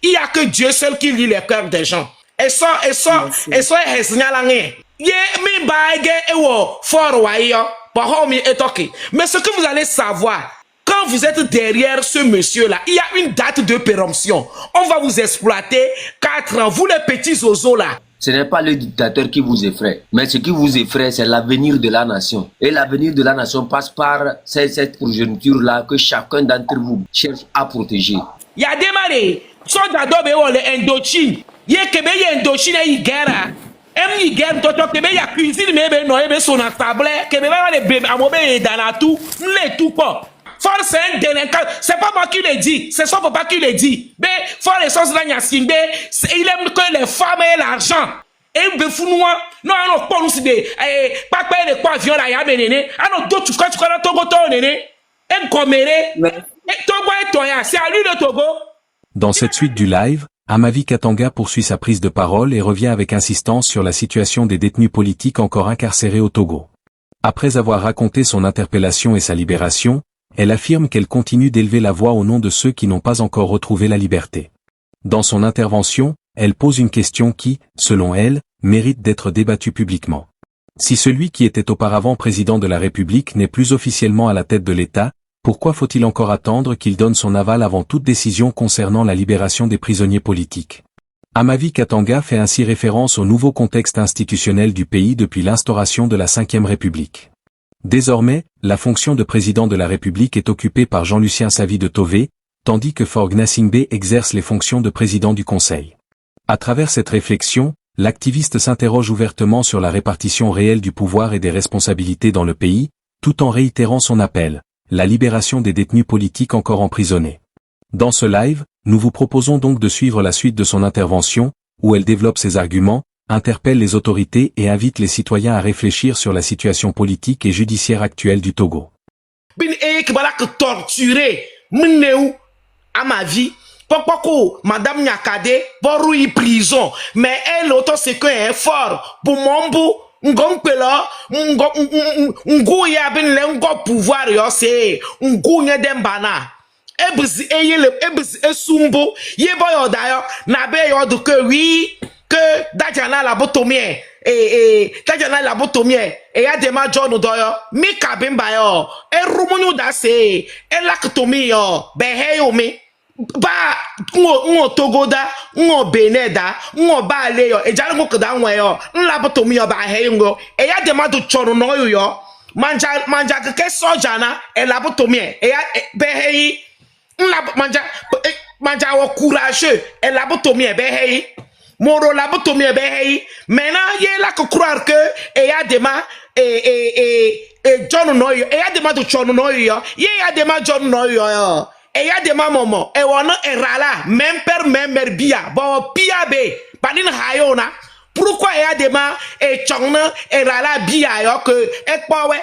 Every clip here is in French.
Il n'y a que Dieu seul qui lit les cœurs des gens. Et ça, Ye mi baige ewo for wayo. Mais ce que vous allez savoir, quand vous êtes derrière ce monsieur-là, il y a une date de péremption. On va vous exploiter 4 ans. Vous les petits oiseaux là. Ce n'est pas le dictateur qui vous effraie, mais ce qui vous effraie, c'est l'avenir de la nation. Et l'avenir de la nation passe par cette progéniture-là que chacun d'entre vous cherche à protéger. Il y a des marées. Soja dobe wo le Indochine. Ye kebe ye Indochine yi guerre. Em yi guerre toto kebe ya cuisine mebe no ebe son table. Kebe va le bébé amobe dans la tout. Le tout pas. Force c'est un délinquant. C'est pas moi qui le dis. C'est son papa qui le dit. Mais Force est sans la nyasinde. Il aime que les femmes et l'argent. Et befounoua. Non, non, pas nous si des. Pas de quoi avion la yabe nene. Ah non, tu crois dans Togo to nene. Et comméré. Togo et Toya. C'est à lui le Togo. Dans cette suite du live, Amavi Katanga poursuit sa prise de parole et revient avec insistance sur la situation des détenus politiques encore incarcérés au Togo. Après avoir raconté son interpellation et sa libération, elle affirme qu'elle continue d'élever la voix au nom de ceux qui n'ont pas encore retrouvé la liberté. Dans son intervention, elle pose une question qui, selon elle, mérite d'être débattue publiquement. Si celui qui était auparavant président de la République n'est plus officiellement à la tête de l'État, pourquoi faut-il encore attendre qu'il donne son aval avant toute décision concernant la libération des prisonniers politiques? Amavi Katanga fait ainsi référence au nouveau contexte institutionnel du pays depuis l'instauration de la Ve République. Désormais, la fonction de président de la République est occupée par Jean-Lucien Savy de Tové, tandis que Faure Gnassingbé exerce les fonctions de président du Conseil. À travers cette réflexion, l'activiste s'interroge ouvertement sur la répartition réelle du pouvoir et des responsabilités dans le pays, tout en réitérant son appel, la libération des détenus politiques encore emprisonnés. Dans ce live, nous vous proposons donc de suivre la suite de son intervention, où elle développe ses arguments, interpelle les autorités et invite les citoyens à réfléchir sur la situation politique et judiciaire actuelle du Togo. Torturé, à ma vie, pourquoi Madame Nyakade, pour prison, mais elle autant c'est qu'un fort, pour mon bout, ngompela ngo ya bin le ngo pouvoir yo c'est ngo nye dembana ebuzi eyele ebuzi esumbo ye boyo dayo na be yo de que oui que dajana la botomie dajana la botomie et ya dema John doyo mi kabimba yo e rumunyu da se e laktomi yo be he yo mi ba ngo togoda ngo beneda ngo ba le yo e jalo ngo da nwe yo nla botomi yo ba he ngo e ya de ma do choro no yo manja ke soja na e la botomi e ya be he nla manja wo courageux e la botomi be he moro la botomi be he maintenant ye la ko croire que e ya de ma John no yo e ya de ma do choro no yo ye ya de ma John no yo et ya de ma maman et on est rala même père même mère bia bon pia be panin hayona pourquoi ya de ma et chongna et rala bia yo que et pas ouais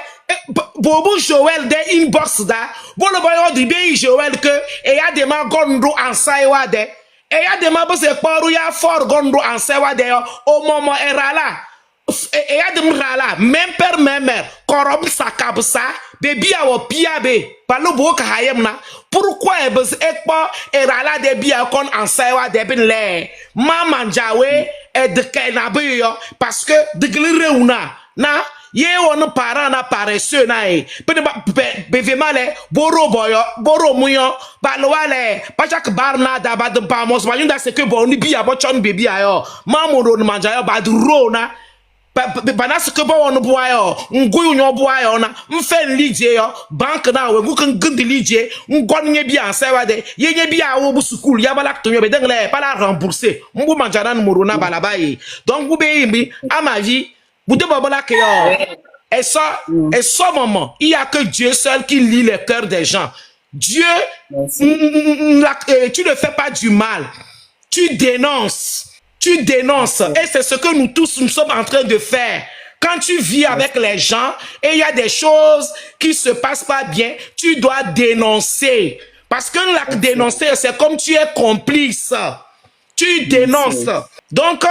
bobo Joël de inbox da bon le boyo di be Joël que et ya de ma gondo en saiwa de et ya de ma bo se paru ya for gondo en saiwa de au moment et rala et ya de rala même père même mère korom sakabsa baby awo pia be palo bo ka hayem na pourquoi e bes ekpo e rala de bia kon ansaiwa de bin le mama njawe e de kena be yo parce que de glreuna na ye won parent na paresseux na e be vemale boro boyo boro muyo balwale pachak barna da bad ba mos ma yunda c'est que bon ni bia bo chon baby ayo mamodo manja yo bad rona banas que bon no boyo nguyu nyo boyo na mfen lidie yo bank na we ngukan gindi lidie ngon nye bia sewa de ye nye bia wo bu school ya balak to be dengle pas la rembourser mbu manjana numero na balabaye donc vous be mi à ma vie vous de babola que yo et ça moment il y a que Dieu seul qui lit les cœurs des gens. Dieu tu ne fais pas du mal, tu dénonces. Tu dénonces. Et c'est ce que nous tous, nous sommes en train de faire. Quand tu vis avec les gens et il y a des choses qui se passent pas bien, tu dois dénoncer. Parce que la dénoncer, c'est comme tu es complice. Tu dénonces. Donc,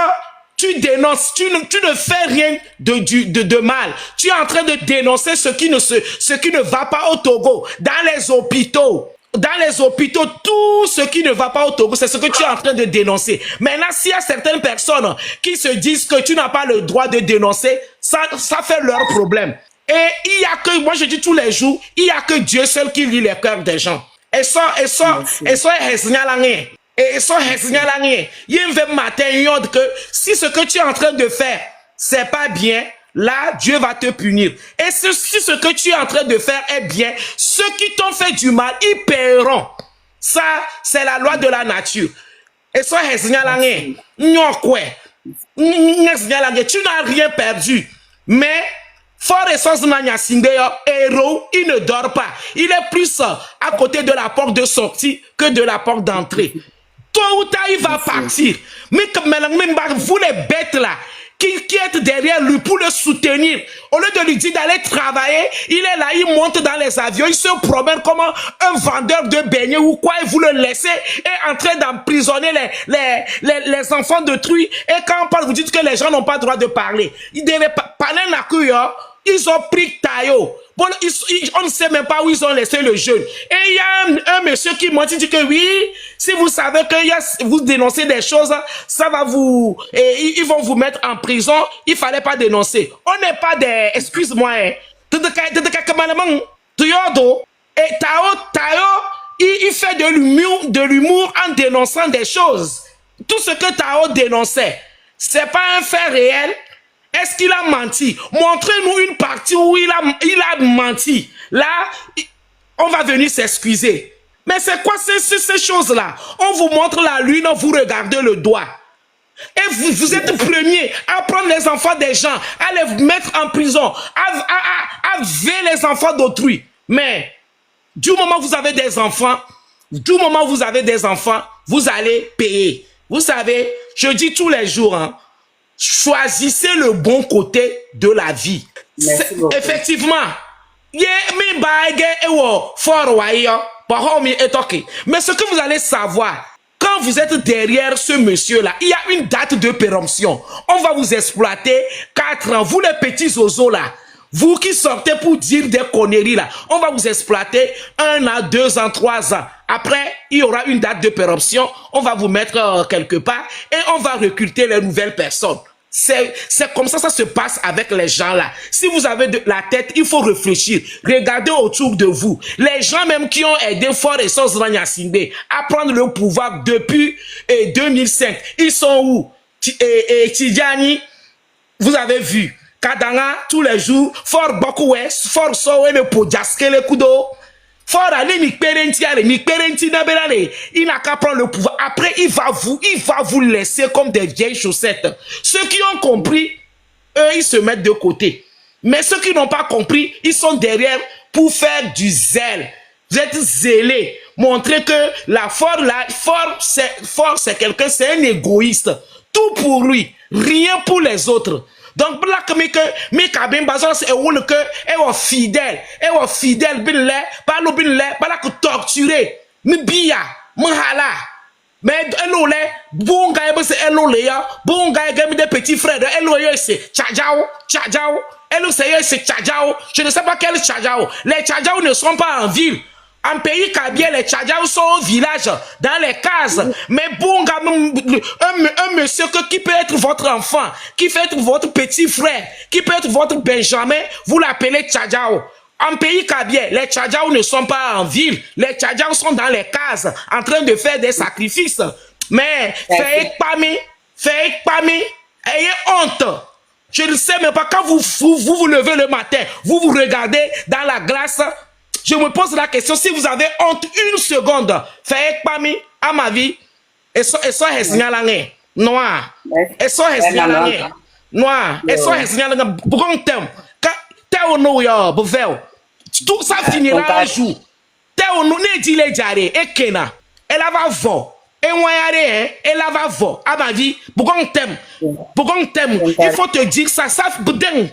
tu dénonces. Tu ne fais rien de mal. Tu es en train de dénoncer ce qui ne va pas au Togo, dans les hôpitaux. dans les hôpitaux, tout ce qui ne va pas au Togo, c'est ce que tu es en train de dénoncer. Maintenant, s'il y a certaines personnes qui se disent que tu n'as pas le droit de dénoncer, ça fait leur problème. Et il y a que, moi je dis tous les jours, il y a que Dieu seul qui lit les cœurs des gens. Et ça, il y a un matin, que si ce que tu es en train de faire, c'est pas bien, là, Dieu va te punir. Et si ce que tu es en train de faire est bien, ceux qui t'ont fait du mal, ils paieront. Ça, c'est la loi de la nature. Et ça, tu n'as rien perdu. Mais, fort et sans héros, il ne dort pas. Il est plus à côté de la porte de sortie que de la porte d'entrée. Tôt ou tard, il va partir. Mais vous les bêtes là, qui est derrière lui pour le soutenir. Au lieu de lui dire d'aller travailler, il est là, il monte dans les avions, il se promène comme un vendeur de beignets ou quoi, et vous le laissez et en train d'emprisonner les enfants d'autrui. Et quand on parle, vous dites que les gens n'ont pas le droit de parler. Ils devaient parler la couille, ils ont pris Tayo. Bon, on ne sait même pas où ils ont laissé le jeune. Et il y a un monsieur qui m'a dit que oui, si vous savez que vous dénoncez des choses, ça va vous... ils vont vous mettre en prison. Il ne fallait pas dénoncer. On n'est pas des... Excuse-moi. Et Tayo, il fait de l'humour en dénonçant des choses. Tout ce que Tayo dénonçait, c'est pas un fait réel. Est-ce qu'il a menti? Montrez-nous une partie où il a menti. Là, on va venir s'excuser. Mais c'est quoi ces choses-là? On vous montre la lune, vous regardez le doigt. Et vous êtes premier à prendre les enfants des gens, à les mettre en prison, à violer les enfants d'autrui. Mais, du moment où vous avez des enfants, vous allez payer. Vous savez, je dis tous les jours, hein, choisissez le bon côté de la vie. Effectivement, mais ce que vous allez savoir, quand vous êtes derrière ce monsieur-là, il y a une date de péremption. On va vous exploiter 4 ans. Vous les petits oiseaux là, vous qui sortez pour dire des conneries là, on va vous exploiter 1 an, 2 ans, 3 ans. Après, il y aura une date de péremption, on va vous mettre quelque part et on va recruter les nouvelles personnes. C'est comme ça se passe avec les gens là. Si vous avez de la tête, il faut réfléchir. Regardez autour de vous. Les gens même qui ont aidé Fort et Sos Ranyasingbe à prendre le pouvoir depuis 2005, ils sont où? Tidjani, vous avez vu. Kadanga, tous les jours, Fort Bokoué, Fort Sowe, le Podjaske, le Kudo. Fort aller il n'a qu'à prendre le pouvoir. Après, il va vous laisser comme des vieilles chaussettes. Ceux qui ont compris, eux, ils se mettent de côté. Mais ceux qui n'ont pas compris, ils sont derrière pour faire du zèle. Vous êtes zélés. Montrez que la Fort, c'est quelqu'un, c'est un égoïste. Tout pour lui, rien pour les autres. Donc, là, comme que, mes cabines, c'est fidèle, que torturer, mais bien, hala. Mais, bon gars, c'est bon gars, des petits frères, c'est tchadjao, c'est tchadjao. Je ne sais pas quel tchadjao. Les tchadjao ne sont pas en ville. En pays Kabien, les Tchadjaou sont au village, dans les cases. Mais bon, un monsieur qui peut être votre enfant, qui peut être votre petit frère, qui peut être votre Benjamin, vous l'appelez Tchadjaou. En pays Kabien, les Tchadjaou ne sont pas en ville. Les Tchadjaou sont dans les cases, en train de faire des sacrifices. Mais, faites pas mis, ayez honte. Je ne sais même pas, quand vous levez le matin, vous regardez dans la glace. Je me pose la question, si vous avez honte une seconde, faites pas mis à ma vie, et ça est signalé, noir, et ça est signalé, noir, et ça est signalé, bon thème, Théo no yo, bouvel, tout ça finira un jour, Théo no ne dit les jarre, et Kena, elle va voir, et moi elle va voir, à ma vie, bon thème, il faut te dire ça boudin,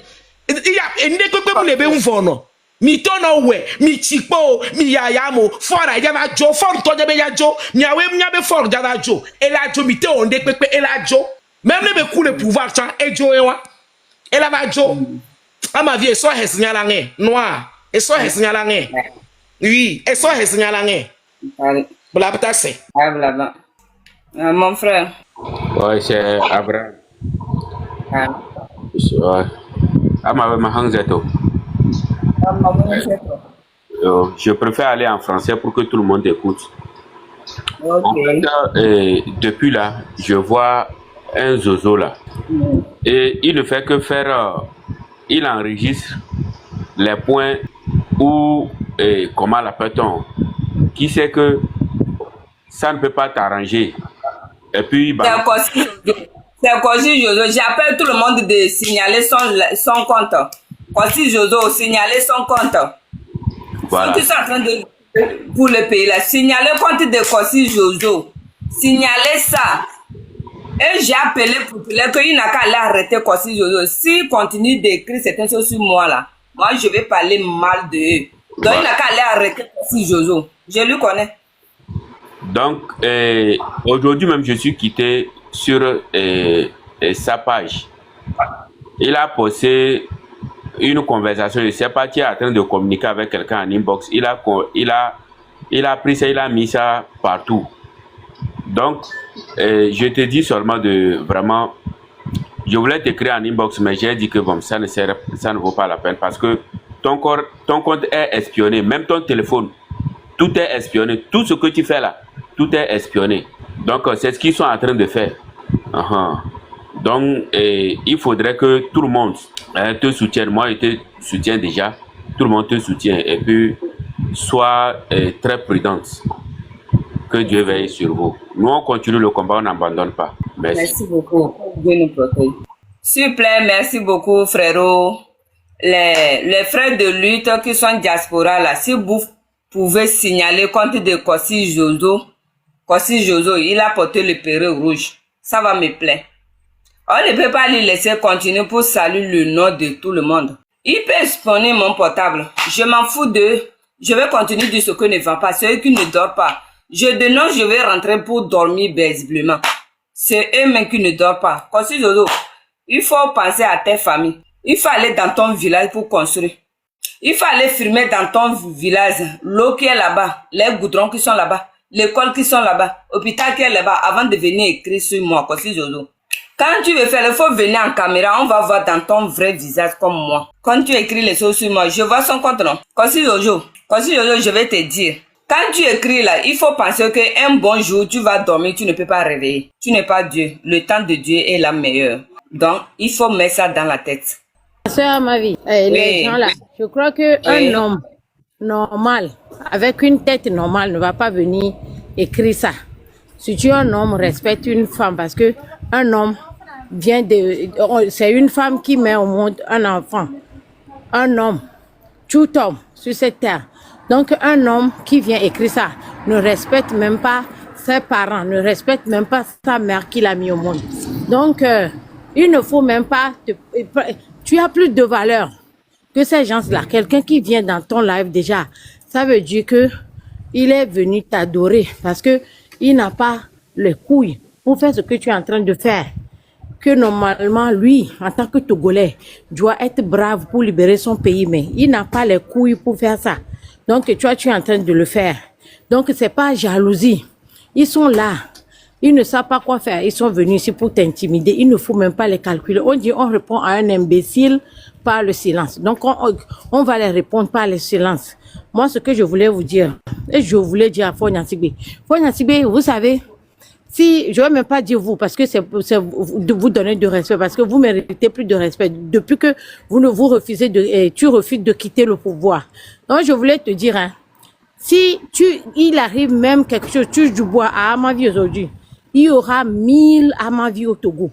il y a une école pour les béons. Mi tono we, mi chipo, mi yayamo, fora yama jo, for to de ya jo, miabe for jada jo, et la jo mi te onde pepe, et la jo, même le coup le pouvoir, chan, et jo, et la va jo, à ma vie, et so he signalangé, noir, et so he signalangé, oui, et so he signalangé, Allez. Blabtasse. Ah, là-bas. Mon frère. Ouais, c'est Abraham. Ah. Ouais. Ah, ma hangzeto. Ah, maman, c'est toi. Je préfère aller en français pour que tout le monde écoute. En Ok. fait, depuis là, je vois un zozo là. Et il ne fait que faire, il enregistre les points où, comment l'appelle-t-on, qui sait que ça ne peut pas t'arranger. Et puis, C'est bah, Kossi Jojo. C'est Kossi Jojo. J'appelle tout le monde de signaler son compte. Kossi Jojo, signaler son compte. voilà. Ceux qui sont en train de pour le pays là, signaler le compte de Kossi Jojo. Signaler ça. Et j'ai appelé pour dire qu'il n'a qu'à aller arrêter Kossi Jojo. S'il continue d'écrire certaines choses sur moi là, moi je vais parler mal de eux. Donc il n'a qu'à aller arrêter Kossi Jojo. Je lui connais. Donc, aujourd'hui même, je suis quitté sur sa page. Il a posté une conversation, je ne sais pas qui est en train de communiquer avec quelqu'un en inbox. Il a pris ça, il a mis ça partout. Donc, je te dis seulement de vraiment, je voulais t'écrire en inbox, mais j'ai dit que bon, ça ne vaut pas la peine parce que ton compte est espionné, même ton téléphone, tout est espionné, tout ce que tu fais là, tout est espionné. Donc, c'est ce qu'ils sont en train de faire. Donc, il faudrait que tout le monde te soutienne. Moi, je te soutiens déjà. Tout le monde te soutient. Et puis, sois très prudente. Que Dieu veille sur vous. Nous, on continue le combat, on n'abandonne pas. Merci. Merci beaucoup. Dieu nous protège. S'il vous plaît, merci beaucoup, frérot. Les frères de lutte qui sont diaspora là, si vous pouvez signaler compte de Kossi Jojo, il a porté le perruque rouge. Ça va me plaire. On ne peut pas lui laisser continuer pour saluer le nom de tout le monde. Il peut espionner mon portable. Je m'en fous d'eux. Je vais continuer de ce que ne va pas. Ceux qui ne dorment pas. Je dénonce, je vais rentrer pour dormir paisiblement. C'est eux-mêmes qui ne dorment pas. Kossi Jojo, il faut penser à tes familles. Il faut aller dans ton village pour construire. Il faut aller filmer dans ton village l'eau qui est là-bas, les goudrons qui sont là-bas, l'école qui sont là-bas, l'hôpital qui est là-bas, avant de venir écrire sur moi, Kossi Jojo. Quand tu veux faire, il faut venir en caméra, on va voir dans ton vrai visage comme moi. Quand tu écris les choses sur moi, je vois son compte, non? Kossi Jojo, je vais te dire. Quand tu écris là, il faut penser qu'un bon jour, tu vas dormir, tu ne peux pas réveiller. Tu n'es pas Dieu. Le temps de Dieu est la meilleure. Donc, il faut mettre ça dans la tête. Sœur, ma vie, les gens là, je crois qu'un homme normal, avec une tête normale, ne va pas venir écrire ça. Si tu es un homme, respecte une femme parce que un homme vient de... C'est une femme qui met au monde un enfant. Un homme, tout homme sur cette terre. Donc un homme qui vient écrire ça ne respecte même pas ses parents, ne respecte même pas sa mère qui l'a mis au monde. Donc il ne faut même pas... Tu as plus de valeur que ces gens-là. Quelqu'un qui vient dans ton live déjà, ça veut dire que il est venu t'adorer parce que il n'a pas les couilles pour faire ce que tu es en train de faire. Que normalement, lui, en tant que Togolais, doit être brave pour libérer son pays, mais il n'a pas les couilles pour faire ça. Donc, toi, tu es en train de le faire. Donc, c'est pas jalousie. Ils sont là. Ils ne savent pas quoi faire. Ils sont venus ici pour t'intimider. Il ne faut même pas les calculer. On dit, on répond à un imbécile par le silence. Donc, on va les répondre par le silence. Moi, ce que je voulais vous dire, et je voulais dire à Fogna Sigbe. Fogna Sigbe, vous savez, si, je ne vais même pas dire vous, parce que c'est de vous donner du respect, parce que vous méritez plus de respect. Depuis que vous refusez tu refuses de quitter le pouvoir. Donc, je voulais te dire, hein, si il arrive même quelque chose, tu du bois à Amavi aujourd'hui, il y aura 1000 Amavi au Togo.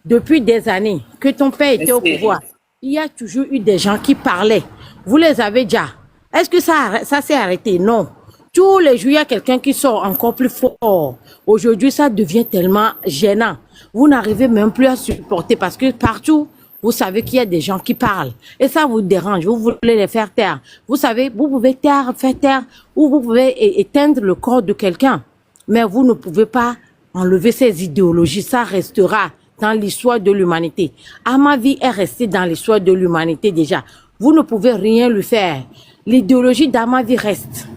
Depuis des années que ton père était au pouvoir, il y a toujours eu des gens qui parlaient. Vous les avez déjà. Est-ce que ça s'est arrêté? Non. Tous les jours, il y a quelqu'un qui sort encore plus fort. Aujourd'hui, ça devient tellement gênant. Vous n'arrivez même plus à supporter parce que partout, vous savez qu'il y a des gens qui parlent. Et ça vous dérange. Vous voulez les faire taire. Vous savez, vous pouvez faire taire ou vous pouvez éteindre le corps de quelqu'un. Mais vous ne pouvez pas enlever ces idéologies. Ça restera dans l'histoire de l'humanité. Amavi est resté dans l'histoire de l'humanité déjà. Vous ne pouvez rien lui faire. L'idéologie d'Amavi reste.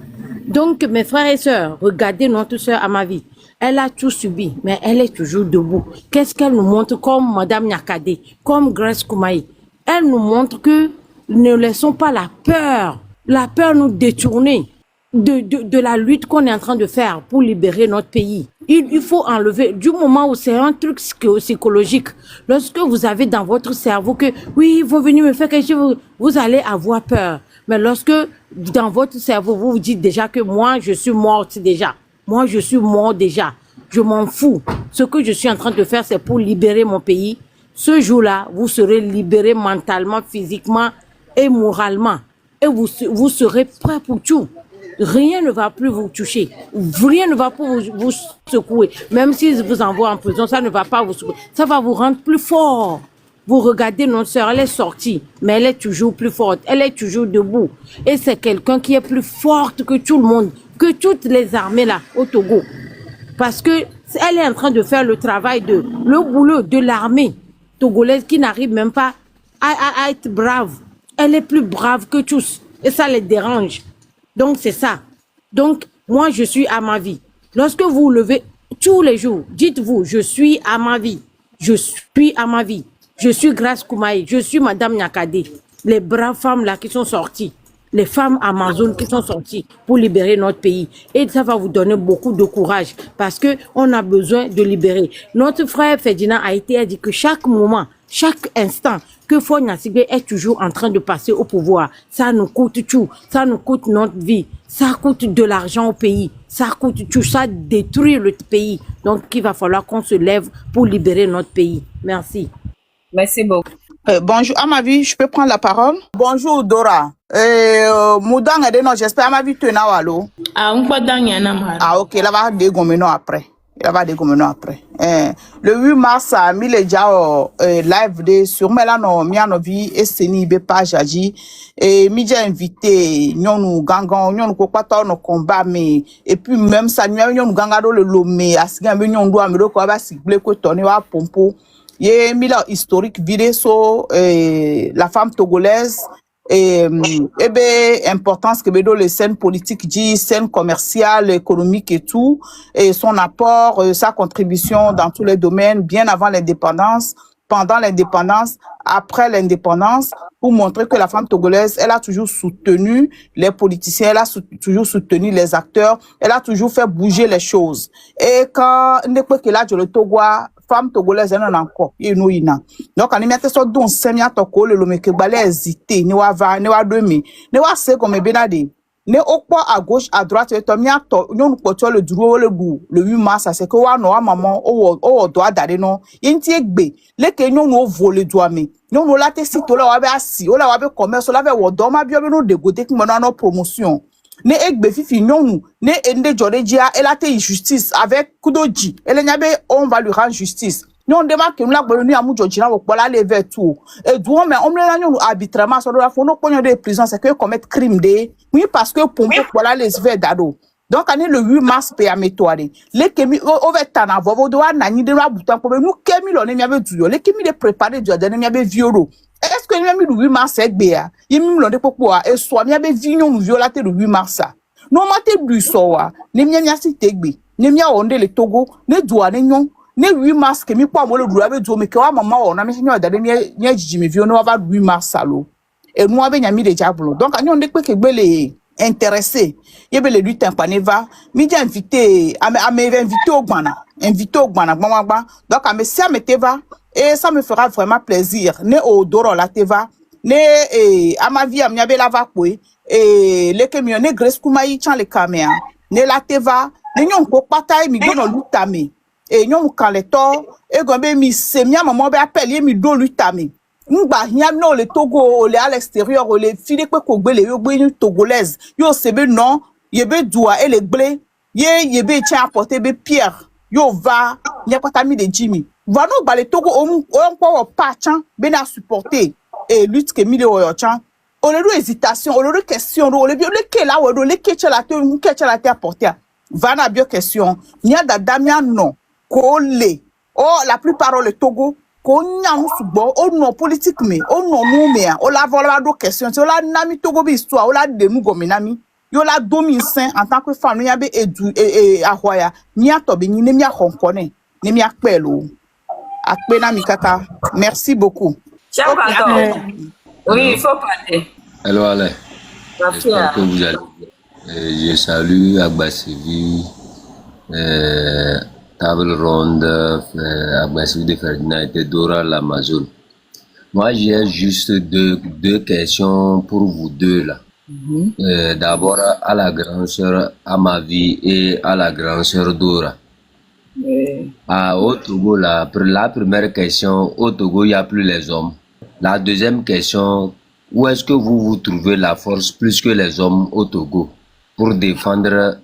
Donc, mes frères et sœurs, regardez notre sœur Amavi. Elle a tout subi, mais elle est toujours debout. Qu'est-ce qu'elle nous montre comme Madame Nyakade, comme Grace Koumaï? Elle nous montre que ne laissons pas la peur nous détourner de la lutte qu'on est en train de faire pour libérer notre pays. Il faut enlever, du moment où c'est un truc psychologique, lorsque vous avez dans votre cerveau que, oui, ils vont venir me faire quelque chose, vous allez avoir peur. Mais lorsque dans votre cerveau, vous vous dites déjà que moi, je suis morte déjà. Moi, je suis mort déjà. Je m'en fous. Ce que je suis en train de faire, c'est pour libérer mon pays. Ce jour-là, vous serez libérés mentalement, physiquement et moralement. Et vous serez prêts pour tout. Rien ne va plus vous toucher. Rien ne va plus vous secouer. Même si vous envoient en prison, ça ne va pas vous secouer. Ça va vous rendre plus fort. Vous regardez notre sœur, elle est sortie, mais elle est toujours plus forte. Elle est toujours debout. Et c'est quelqu'un qui est plus forte que tout le monde, que toutes les armées là, au Togo. Parce que elle est en train de faire le travail le boulot de l'armée togolaise qui n'arrive même pas à être brave. Elle est plus brave que tous. Et ça les dérange. Donc, c'est ça. Donc, moi, je suis à ma vie. Lorsque vous levez tous les jours, dites-vous, je suis à ma vie. Je suis à ma vie. Je suis Grace Koumaï. Je suis Madame Nyakade. Les braves femmes là qui sont sorties. Les femmes Amazones qui sont sorties pour libérer notre pays. Et ça va vous donner beaucoup de courage parce que on a besoin de libérer. Notre frère Ferdinand a dit que chaque moment, chaque instant que Faure Sigbe est toujours en train de passer au pouvoir, ça nous coûte tout. Ça nous coûte notre vie. Ça coûte de l'argent au pays. Ça coûte tout. Ça détruit le pays. Donc, il va falloir qu'on se lève pour libérer notre pays. Merci. Merci beaucoup. Bonjour, à ma vie, je peux prendre la parole? Bonjour, Dora. Moudang non, j'espère à ma vie, tu es là, allô? Ah, on peut donner un amour. Ah, ok, là va des gomino après. Il va des gomino après. Le 8 mars, a mis les gens live de sur Melano, Mianovi, et Seni, Bepage, Agi, et Midja invité, nous gangan, nous copato, nos combats, mais, et puis même ça, nous gangado le lomé, à ce qu'il y a un doigt, mais le quoi va s'y blé, que ton à pompo. Il y a un milieu historique vidé sur la femme togolaise et importance que dans les scènes politiques, dit scènes commerciales, économiques et tout, et son apport, sa contribution dans tous les domaines, bien avant l'indépendance, pendant l'indépendance, après l'indépendance, pour montrer que la femme togolaise, elle a toujours soutenu les politiciens, elle a toujours soutenu les acteurs, elle a toujours fait bouger les choses. Et quand n'est pas que là, le Togo, femme togolaise, elle en a encore, nous ina. Donc, on y a so don semia toko le lome que balé hésité, ne wa demi, ne wa se comme benade. Ne okpo à gauche, à droite, et tomia to, nous pouvons le duro le 8 mars, c'est que wa no maman, doit d'aller non, yenti egbe, le que nous volé doit me. Nous la te site là, wabe assis, la wabe commerce, la wabe wodoma, bio nous dégoter qui mena nos promotion. Ne egbe fifi non ne ende joredia elle a été justice avec kudoji elle nyabe on va lui rendre justice non démarque nous la bonne amu jojina wo pola lever tout et douon mais on la nous arbitrairement sur la fono pognon de prison c'est que commettre crime de oui parce que pour pola les ver dado donc année le 8 mars pe amétoire les kemi over tana vovo do na ni de la bouton pour nous kemi lo ne miabe duyo les kemi de préparer du de ne miabe violo. Est-ce que nous le 8 mars est béa? Il me l'a pourquoi et soit bien vignon nous violater le 8 mars. Non maté du soa, ne mia si tegbe, ne mia onde le Togo, ne doit ne 8 mars que mi pas mo le doit be do me que wa maman on a mis da ne jimi vi no va 8 mars salo. Et nous avait mis des diables. Donc on de que les intéressé. Yebe le lutte paneva, mi dit invité à invité au Gbana gbangba. Donc à me ça meteva et ça me fera vraiment plaisir. Ne au doro la teva, ne à ma vie à miabe la va kwe et les camions ne Grace Koumaï chan les caméras. Ne la teva, ne nyon ko patay mi dono lutame. Et nyon kaleto et gombe mi semia maman be appelle mi do lutame. Ngba hiam no le Togo le à l'extérieur le fili pe ko gbe le yo gbe togolaise yo sebe non yebe doua et le blé yebe tient apporter be pierre yo va nya kwata mi de Jimmy va no ba le Togo on po patchan be na supporter et lutte que mi de oyochan on le hésitation on le question on le ke la wo le ke la te apporter va na bio question nya dadamia non ko le oh la plupart le Togo ko nyam subo o no politique me o no no me o la vola do question o la nami Togo bi histoire o la de nu gominami yo la domi sain en tant que femme, ya be edu ahoya, ni atobe ni ne mi akonkone, ne mi akpelo. Akpena mi kaka. Merci beaucoup. Ciao, Canton. Oui, il faut parler. Hello, Alain. Merci. J'espère que vous allez bien. Je salue Agbasivi, Table Ronde, Agbasivi de Ferdinand et Dora l'Amazon. Moi, j'ai juste deux questions pour vous deux là. D'abord à la grande sœur Amavi et à la grande sœur Dora. Au Togo, la première question, au Togo, il n'y a plus les hommes. La deuxième question, où est-ce que vous trouvez la force plus que les hommes au Togo pour défendre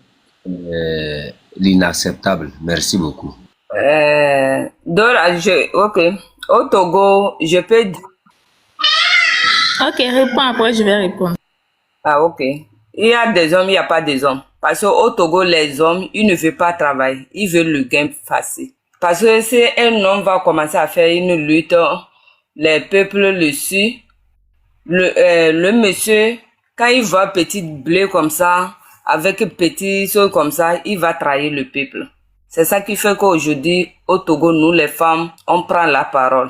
l'inacceptable? Merci beaucoup. Dora, ok. Au Togo, je peux... Ok, réponds après, je vais répondre. Ah, ok. Il y a des hommes, il n'y a pas des hommes. Parce qu'au Togo, les hommes, ils ne veulent pas travailler. Ils veulent le gain facile. Parce que si un homme va commencer à faire une lutte, les peuples le suivent. Le monsieur, quand il voit petit blé comme ça, avec petit choses comme ça, il va trahir le peuple. C'est ça qui fait qu'aujourd'hui, au Togo, nous les femmes, on prend la parole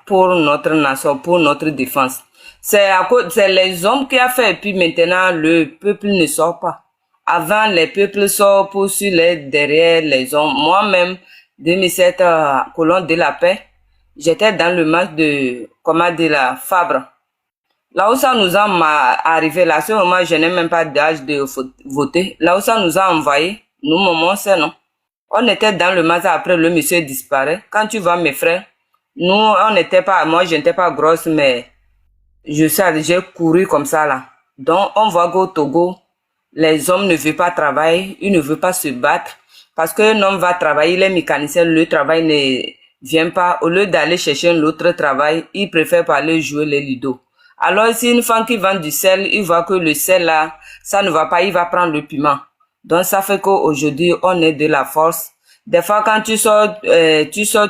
pour notre nation, pour notre défense. C'est les hommes qui a fait, et puis maintenant, le peuple ne sort pas. Avant, les peuples sortent pour suivre derrière les hommes. Moi-même, 2007, colonne de la paix, j'étais dans le match de, la Fabre. Là où ça nous a arrivé, là, à ce moment, je n'ai même pas d'âge de voter. Là où ça nous a envoyé, nous, maman, c'est non. On était dans le match après, le monsieur disparaît. Quand tu vois mes frères, nous, on n'était pas, moi, je n'étais pas grosse, mais j'ai couru comme ça, là. Donc, on voit qu'au Togo, les hommes ne veulent pas travailler, ils ne veulent pas se battre. Parce qu'un homme va travailler, il est mécanicien, le travail ne vient pas. Au lieu d'aller chercher un autre travail, il préfère parler jouer les lidos. Alors, si une femme qui vend du sel, il voit que le sel, là, ça ne va pas, il va prendre le piment. Donc, ça fait qu'aujourd'hui, on est de la force. Des fois, quand tu sors,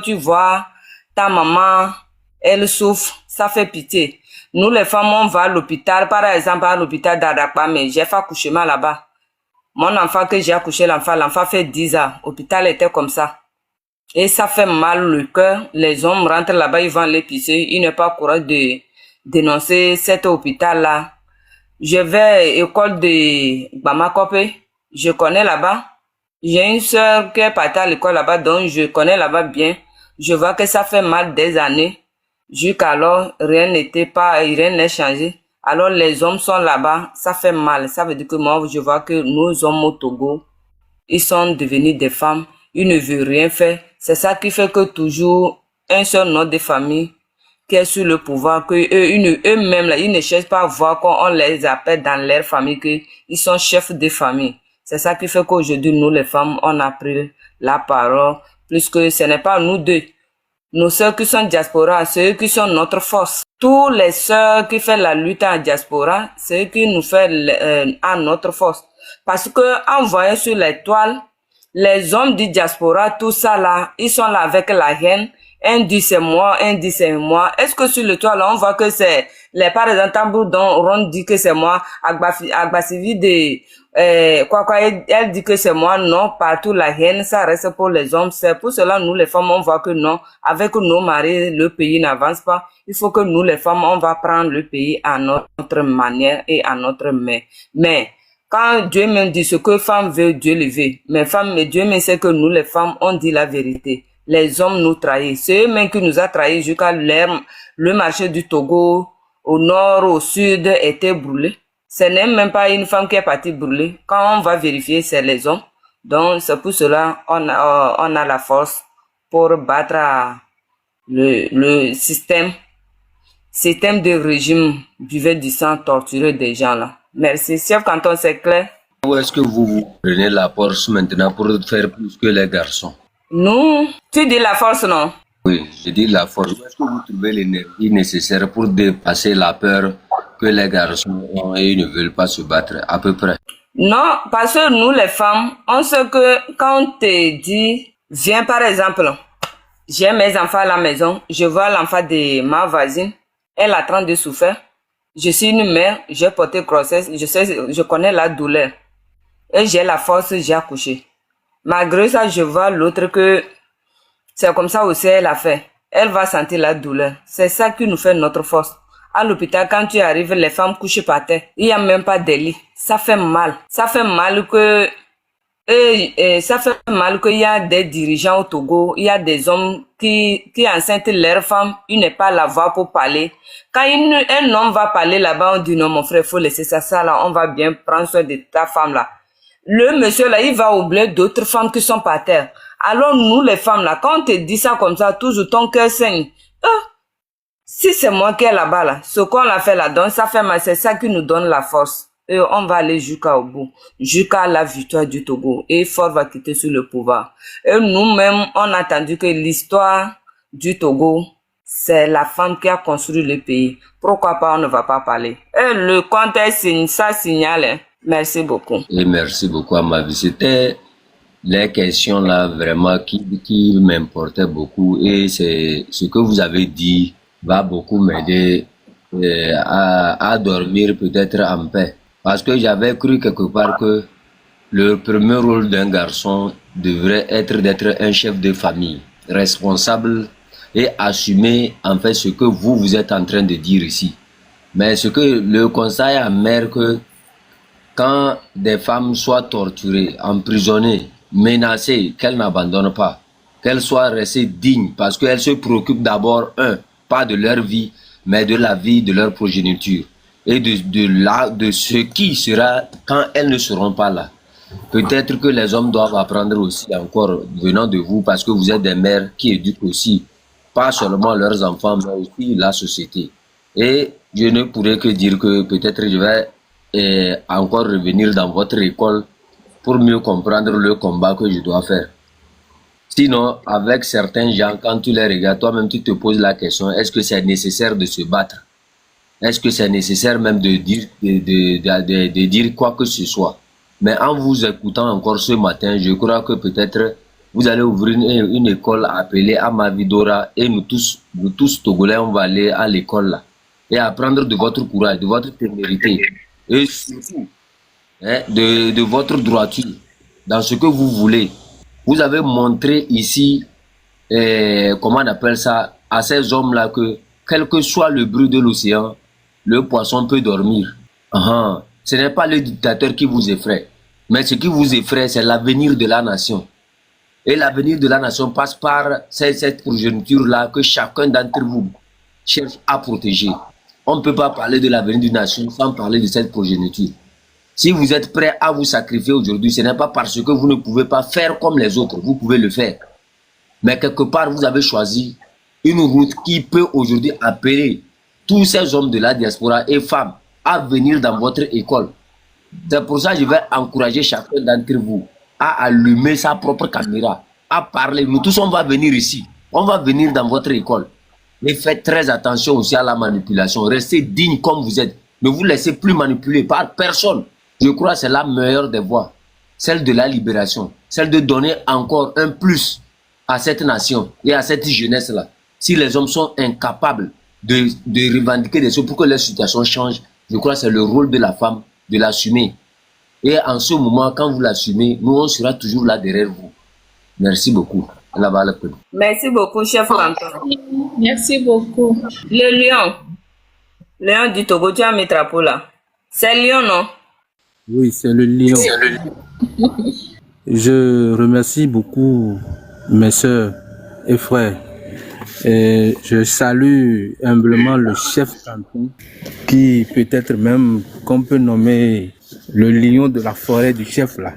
tu vois ta maman, elle souffre, ça fait pitié. Nous, les femmes, on va à l'hôpital, par exemple, à l'hôpital d'Adakpa, mais j'ai fait accouchement là-bas. Mon enfant que j'ai accouché, l'enfant fait 10 ans. L'hôpital était comme ça. Et ça fait mal le cœur. Les hommes rentrent là-bas, ils vont l'épicer. Ils n'ont pas courage de dénoncer cet hôpital-là. Je vais à l'école de Bamakope. Je connais là-bas. J'ai une sœur qui est partie à l'école là-bas, donc je connais là-bas bien. Je vois que ça fait mal des années. Jusqu'alors, rien n'est changé. Alors, les hommes sont là-bas, ça fait mal. Ça veut dire que moi, je vois que nos hommes au Togo, ils sont devenus des femmes. Ils ne veulent rien faire. C'est ça qui fait que toujours un seul nom de famille qui est sur le pouvoir, que eux-mêmes, là, ils ne cherchent pas à voir qu'on les appelle dans leur famille, qu'ils sont chefs de famille. C'est ça qui fait qu'aujourd'hui, nous, les femmes, on a pris la parole, puisque ce n'est pas nous deux. Nos sœurs qui sont diaspora, c'est eux qui sont notre force. Tous les sœurs qui font la lutte en diaspora, c'est eux qui nous font à notre force. Parce que en voyant sur les toiles, les hommes du diaspora, tout ça là, ils sont là avec la haine. Un dit c'est moi, un dit c'est moi. Est-ce que sur le toit là, on voit que c'est les représentants dont on dit que c'est moi, Agbasivi de elle dit que c'est moi, non, partout la haine, ça reste pour les hommes. C'est pour cela, nous les femmes, on voit que non, avec nos maris, le pays n'avance pas. Il faut que nous les femmes, on va prendre le pays à notre manière et à notre main. Mais, quand Dieu me dit ce que femme veut, Dieu le veut. Mais Dieu me sait que nous les femmes, on dit la vérité. Les hommes nous trahissent. C'est eux-mêmes qui nous a trahis jusqu'à le marché du Togo, au nord, au sud, était brûlé. Ce n'est même pas une femme qui est partie brûler. Quand on va vérifier, c'est les hommes. Donc, c'est pour cela on a la force pour battre le système de régime buvait du sang, torturer des gens là. Merci. Chef Canton, c'est clair? Où est-ce que vous prenez la force maintenant pour faire plus que les garçons? Nous, tu dis la force, non? Oui, je dis la force. Où est-ce que vous trouvez l'énergie nécessaire pour dépasser la peur que les garçons ont et ils ne veulent pas se battre, à peu près? Non, parce que nous, les femmes, on sait que quand on te dit, viens par exemple, j'ai mes enfants à la maison, je vois l'enfant de ma voisine, elle est en train de souffrir. Je suis une mère, j'ai porté grossesse, je connais la douleur. Et j'ai la force, j'ai accouché. Malgré ça, je vois l'autre que c'est comme ça aussi elle a fait. Elle va sentir la douleur. C'est ça qui nous fait notre force. À l'hôpital, quand tu arrives, les femmes couchent par terre. Il n'y a même pas de lit. Ça fait mal. Ça fait mal que... ça fait mal qu'il y a des dirigeants au Togo, il y a des hommes qui enceintent leurs femmes, ils n'ont pas la voix pour parler. Quand un homme va parler là-bas, on dit non mon frère, il faut laisser ça là, on va bien prendre soin de ta femme là. Le monsieur là, il va oublier d'autres femmes qui sont par terre. Alors nous les femmes là, quand on te dit ça comme ça, toujours ton cœur saigne. Si c'est moi qui est là-bas là, ce qu'on a fait là-dedans, ça fait mal, c'est ça qui nous donne la force. Et on va aller jusqu'au bout, jusqu'à la victoire du Togo. Et Faure va quitter sur le pouvoir. Et nous-mêmes, on a entendu que l'histoire du Togo, c'est la femme qui a construit le pays. Pourquoi pas on ne va pas parler? Et le compte ça signale. Hein. Merci beaucoup. Et merci beaucoup à ma vie. C'était les questions là vraiment qui m'importaient beaucoup. Et c'est ce que vous avez dit va beaucoup m'aider à dormir peut-être en paix. Parce que j'avais cru quelque part que le premier rôle d'un garçon devrait être d'être un chef de famille, responsable et assumer en fait ce que vous êtes en train de dire ici. Mais ce que le conseil amer que quand des femmes soient torturées, emprisonnées, menacées, qu'elles n'abandonnent pas, qu'elles soient restées dignes parce qu'elles se préoccupent d'abord, pas de leur vie, mais de la vie de leur progéniture. Et de ce qui sera quand elles ne seront pas là. Peut-être que les hommes doivent apprendre aussi encore venant de vous parce que vous êtes des mères qui éduquent aussi, pas seulement leurs enfants, mais aussi la société. Et je ne pourrais que dire que peut-être je vais encore revenir dans votre école pour mieux comprendre le combat que je dois faire. Sinon, avec certains gens, quand tu les regardes, toi-même tu te poses la question, est-ce que c'est nécessaire de se battre? Est-ce que c'est nécessaire même de dire quoi que ce soit? Mais en vous écoutant encore ce matin, je crois que peut-être vous allez ouvrir une école appelée Amavidora et nous tous Togolais, on va aller à l'école là et apprendre de votre courage, de votre témérité et surtout de votre droiture dans ce que vous voulez. Vous avez montré ici, comment on appelle ça, à ces hommes-là que quel que soit le bruit de l'océan, le poisson peut dormir. Ce n'est pas le dictateur qui vous effraie. Mais ce qui vous effraie, c'est l'avenir de la nation. Et l'avenir de la nation passe par cette progéniture-là que chacun d'entre vous cherche à protéger. On ne peut pas parler de l'avenir d'une nation sans parler de cette progéniture. Si vous êtes prêt à vous sacrifier aujourd'hui, ce n'est pas parce que vous ne pouvez pas faire comme les autres. Vous pouvez le faire. Mais quelque part, vous avez choisi une route qui peut aujourd'hui appeler tous ces hommes de la diaspora et femmes à venir dans votre école. C'est pour ça que je vais encourager chacun d'entre vous à allumer sa propre caméra, à parler. Nous tous, on va venir ici. On va venir dans votre école. Mais faites très attention aussi à la manipulation. Restez digne comme vous êtes. Ne vous laissez plus manipuler par personne. Je crois que c'est la meilleure des voies. Celle de la libération. Celle de donner encore un plus à cette nation et à cette jeunesse-là. Si les hommes sont incapables de revendiquer des choses pour que leur situation change, je crois que c'est le rôle de la femme de l'assumer. Et en ce moment, quand vous l'assumez, nous, on sera toujours là derrière vous. Merci beaucoup. Merci beaucoup, chef Antoine. Merci beaucoup. Le lion du Togo, tu as mis drapeau là. C'est le lion, non? Oui, c'est le lion. Je remercie beaucoup mes soeurs et frères. Et je salue humblement le chef canton qui peut-être même qu'on peut nommer le lion de la forêt du chef là.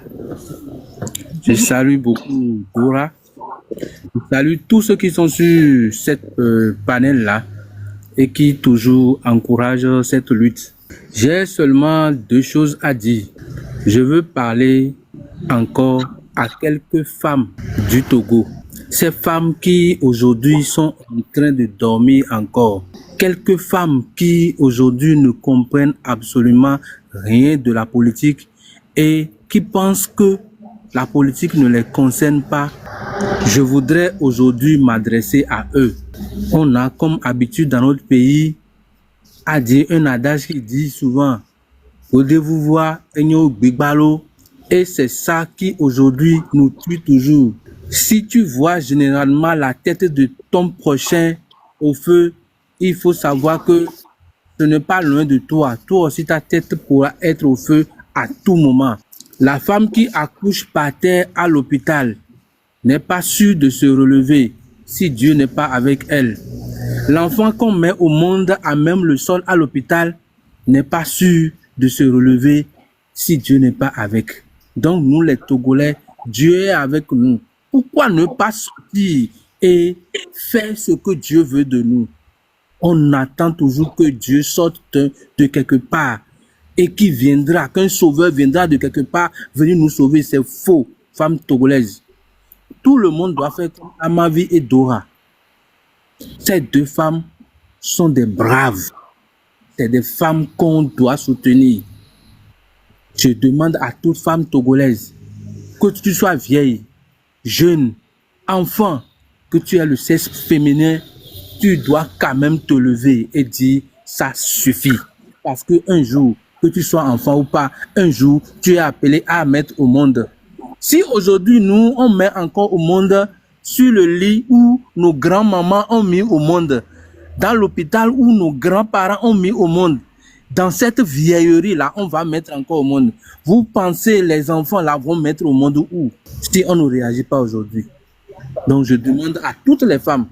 Je salue beaucoup Dora. Je salue tous ceux qui sont sur cette panel là et qui toujours encouragent cette lutte. J'ai seulement deux choses à dire. Je veux parler encore à quelques femmes du Togo. Ces femmes qui aujourd'hui sont en train de dormir encore. Quelques femmes qui aujourd'hui ne comprennent absolument rien de la politique et qui pensent que la politique ne les concerne pas. Je voudrais aujourd'hui m'adresser à eux. On a comme habitude dans notre pays a dit un adage qui dit souvent, vous voir, et c'est ça qui aujourd'hui nous tue toujours. Si tu vois généralement la tête de ton prochain au feu, il faut savoir que ce n'est pas loin de toi. Toi aussi, ta tête pourra être au feu à tout moment. La femme qui accouche par terre à l'hôpital n'est pas sûre de se relever si Dieu n'est pas avec elle. L'enfant qu'on met au monde à même le sol à l'hôpital n'est pas sûr de se relever si Dieu n'est pas avec. Donc nous les Togolais, Dieu est avec nous. Pourquoi ne pas sortir et faire ce que Dieu veut de nous? On attend toujours que Dieu sorte de quelque part et qui viendra, qu'un sauveur viendra de quelque part venir nous sauver. C'est faux, femme togolaise. Tout le monde doit faire comme Amavi et Dora. Ces deux femmes sont des braves. C'est des femmes qu'on doit soutenir. Je demande à toute femme togolaise, que tu sois vieille, jeune, enfant, que tu aies le sexe féminin, tu dois quand même te lever et dire ça suffit. Parce que un jour, que tu sois enfant ou pas, un jour, tu es appelé à mettre au monde. Si aujourd'hui, nous, on met encore au monde sur le lit où nos grands-mamans ont mis au monde, dans l'hôpital où nos grands-parents ont mis au monde, dans cette vieillerie-là, on va mettre encore au monde. Vous pensez les enfants là vont mettre au monde où? Si on ne réagit pas aujourd'hui. Donc je demande à toutes les femmes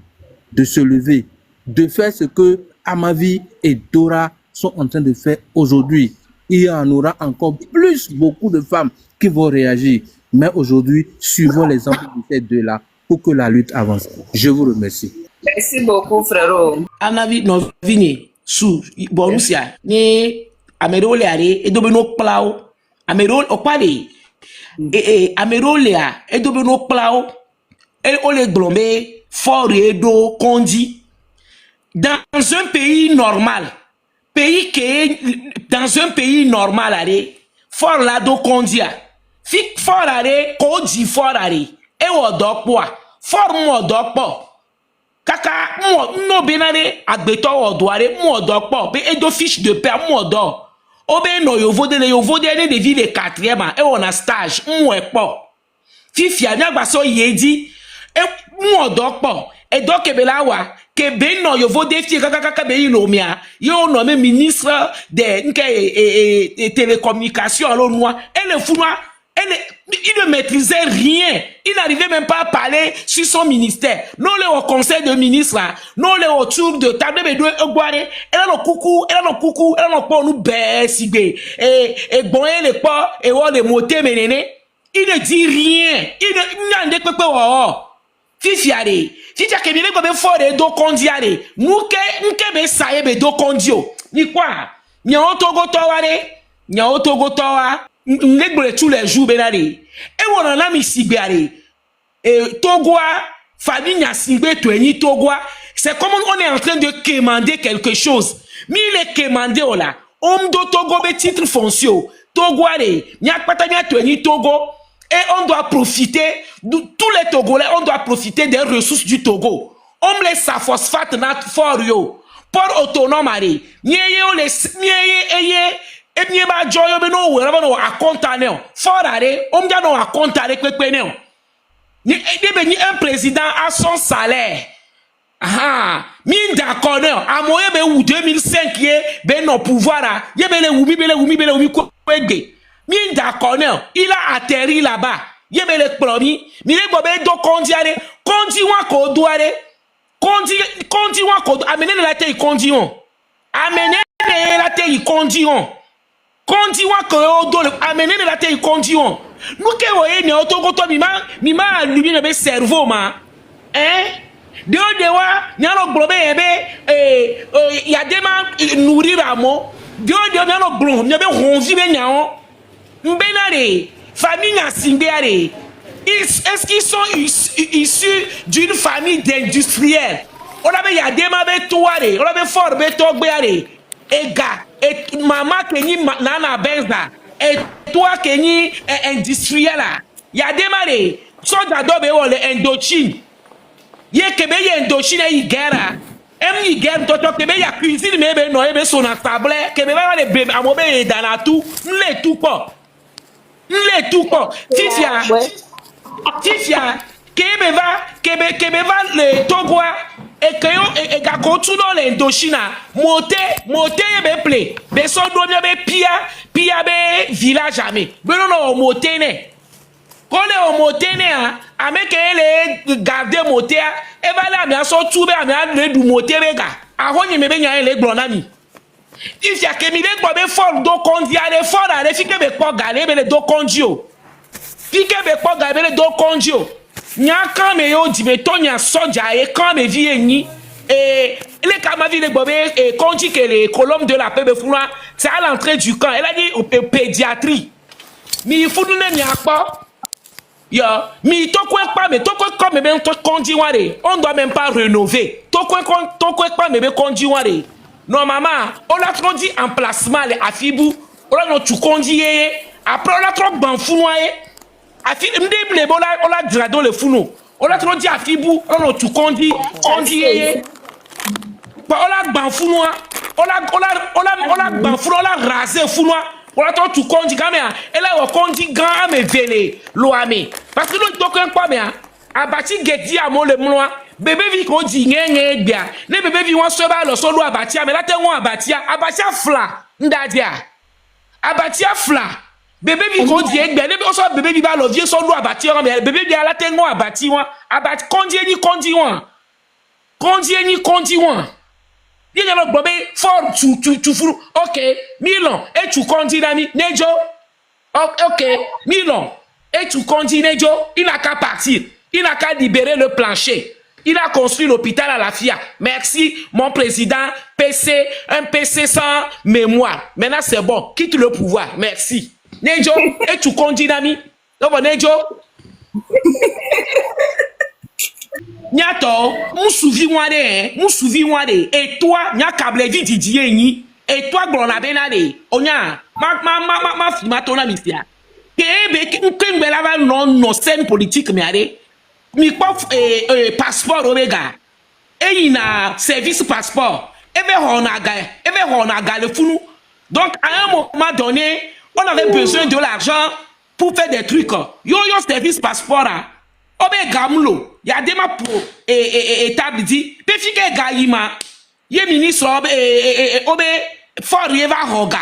de se lever, de faire ce que Amavi et Dora sont en train de faire aujourd'hui. Il y en aura encore plus, beaucoup de femmes qui vont réagir. Mais aujourd'hui, suivons l'exemple de ces deux-là pour que la lutte avance. Je vous remercie. Merci beaucoup, frérot. Amavi no vini su Borussia ni amero le are e dobe no plau amero opale amero le a e dobe no plau et on les glombe fort et do condi dans un pays normal dans un pays normal allez fort la do condia fik fort allez condi fort allez et o do quoi fort mo do po kaka mo no benare agbeto o do are mo do po be e do fiche de paix mo do obe no yo vode ne de ville 4e et on a stage mo e po fifi anya gba so yedi e mo do po e do kebela wa ke ben no yo vode fi kaka be ilomia yo no me ministre de nke télécommunications lo noa et le funwa il ne maîtrisait rien. Il n'arrivait même pas à parler sur son ministère. Non, le au conseil de ministres, non, le autour de table de boire. Et là, le coucou, nous baisse, et bon, les pas, et on les motés, mais il ne dit rien. Il n'en découpe pas. Fifiare, fifiare que bien comme fort et do condiare. Nous que be saye be do condio. Ni quoi? Ni otogo toware, ni otogo towa. N'egbole tous les jours benare et on en a mis sigbeare et Togoa famille n'a sigbe toeni Togoa c'est comme on est en train de quémander quelque chose mais il est quémandé là homme do Togo be titre foncier Togoa n'y a pas tania toeni Togo et on doit profiter tous les Togolais on doit profiter des ressources du Togo on les sa phosphate nat for yo port autonome are nieye on les nieye et bien ba joyo be no we no akontane o forare o mja no akontane pepe ne o ni be ni un président a son salaire mi d'accord ne o amoye be wu 2005 ye be no pouvoir a ye be le wumi ko ege mi d'accord ne o il a atterri là-bas ye be le promis mi le go be do kondiare kondi wa ko doare kondi wa ko amene la te kondi on amene la te kondi on kondi wa ko do le amener de la terre kondi on nous ke voyez ne otogoto mima lui ne be cerveau ma de wa nyalo globe ebe ya dema nourrir amo de nyalo glon ne be ronvi be nyao mbenare famille na simbeare est-ce qu'ils sont issus d'une famille d'industriels on avait ya dema be toare on avait fort be togbeare ega et maman kenyi nana benza et toi kenyi industriel là y a démarré soja dobe o le Indochine ye kebe ye Indochine yi guerre Emi game toto kebe ya cuisine me be no ebe so na table kebe ba le be amobe dans la tout nle tout pas tifia kebe va le Togo et que yo e ga ko tu dans l'Indochina moté be ple be so do be pia be village ame be no moté ne ko le moté ne a me ke le garder moté e va la mi aso tu be ami a le du moté be ga a ho nyi me be nya le gbon na mi if ya ke mi le gbo be for do kondi ale for ale fi ke be ko ga le be le do kondi o fi ke be ko ga be le do kondi o nya kan me yo di be to nya soja e kan me vi eni et les camavis les bobés et quand dit que les colonnes de la paix de Foulois c'est à l'entrée du camp elle a dit au pédiatrie mais il faut nous n'y a pas ya mais to quoi pas mais to quoi comme même to conduit on doit même pas rénover to quoi pas mais conduit non maman on l'a trop dit emplacement les afibou on l'a tout conduit après on l'a trop ban Foulois afi m'dé les bola on l'a drado le Founo on l'a trop dit afibou on l'a tout conduit on l'a banfounois, on l'a banfounois, on l'a rasé founois, on l'a tout conduit quand même, et là on conduit grand mais vélé, l'ouame. Parce que nous ne pas bien, à bâti guetti à mon le mois, bébé vit qu'on dit bien, les bébés vivent se bat le solo à bâtir, mais là t'es où à bâtir fla, n'dadia, à bâtir fla. Bébé vit qu'on dit bien, les bébé vivent le vieux solo à bâtir, mais bébé vit à la t'es où à bâtir, conduit. Il y a le bébé fort tu fous. Ok, Milan et tu conduis l'ami Nejo. Ok, Milan et tu conduis Nejo. Il n'a qu'à partir. Il n'a qu'à libérer le plancher. Il a construit l'hôpital à la FIA. Merci, mon président. Un PC sans mémoire. Maintenant, c'est bon. Quitte le pouvoir. Merci. Nejo et tu conduis l'ami. Donc, Nejo. Nyato, mon souvi wade, et toi, nya kable vidi dieni, et toi, glona benade, onya, ma fima tona misia. Kebe, ken belava non scène politique miare, mi pof passeport omega, et il a service passeport, eve honaga le founou. Donc, à un moment donné, on avait besoin de l'argent pour faire des trucs. Yo service passeport, obe gamlo ya dema pro table dit be fike gayima ye ministre obe for yeva hoga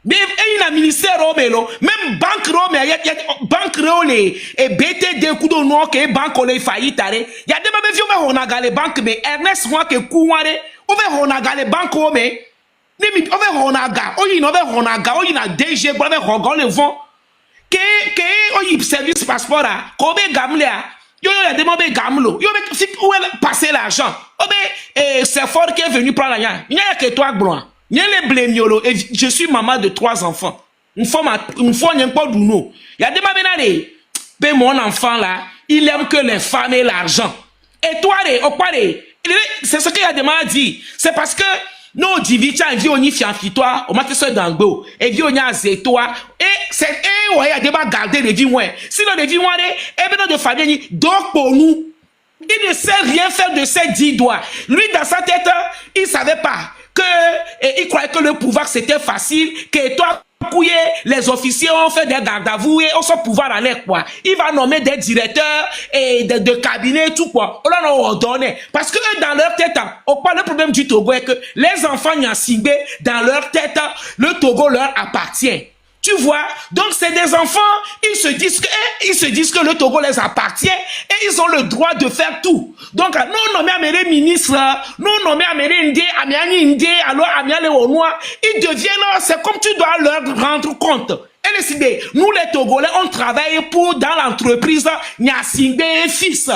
be ina ministère obelo même banque rome ya banque role e BTD kudo no ke banque ole faillite ya dema be fi obe honaga le banque be Ernest moi ke kuware obe honaga le banque ome ni mi obe honaga oyi no obe honaga oyi na DG obe hoga le vent que oyi service passeport a kobe gamle a yo ya demandé gamlo yo où est passer l'argent obe c'est fort qui est venu prendre la il n'y a que toi blanc il y a les blémiolo et je suis maman de 3 enfants une fois n'y a pas d'uno il y a demandé d'aller ben mon enfant là il aime que les femmes et l'argent et toi c'est ce qu'il a demandé dit c'est parce que non, divita en vie on y fait toi, on m'a fait ça dans go, et vie on y a toi, et c'est ouais, il y a garder les vies ouais. Sinon les vies ouais, et bien de famille, donc pour nous, il ne sait rien faire de ses 10 doigts. Lui dans sa tête, il savait pas que, il croyait que le pouvoir c'était facile, que toi couiller, les officiers ont fait des gardes à vous et on son pouvoir à l'air quoi. Il va nommer des directeurs et de cabinet et tout quoi. On leur ordonne. Parce que eux, dans leur tête, le problème du Togo est que les enfants nyassingbe, dans leur tête, le Togo leur appartient. Tu vois? Donc c'est des enfants, ils se disent que le Togo les appartient et ils ont le droit de faire tout. Donc nous nommé Améré ministre, nous nommé Améré Ndé, Amiani Ndé, alors Amiale Onoa, ils deviennent, c'est comme tu dois leur rendre compte. Et décider, nous les Togolais, on travaille pour dans l'entreprise Nyasingbe et fils.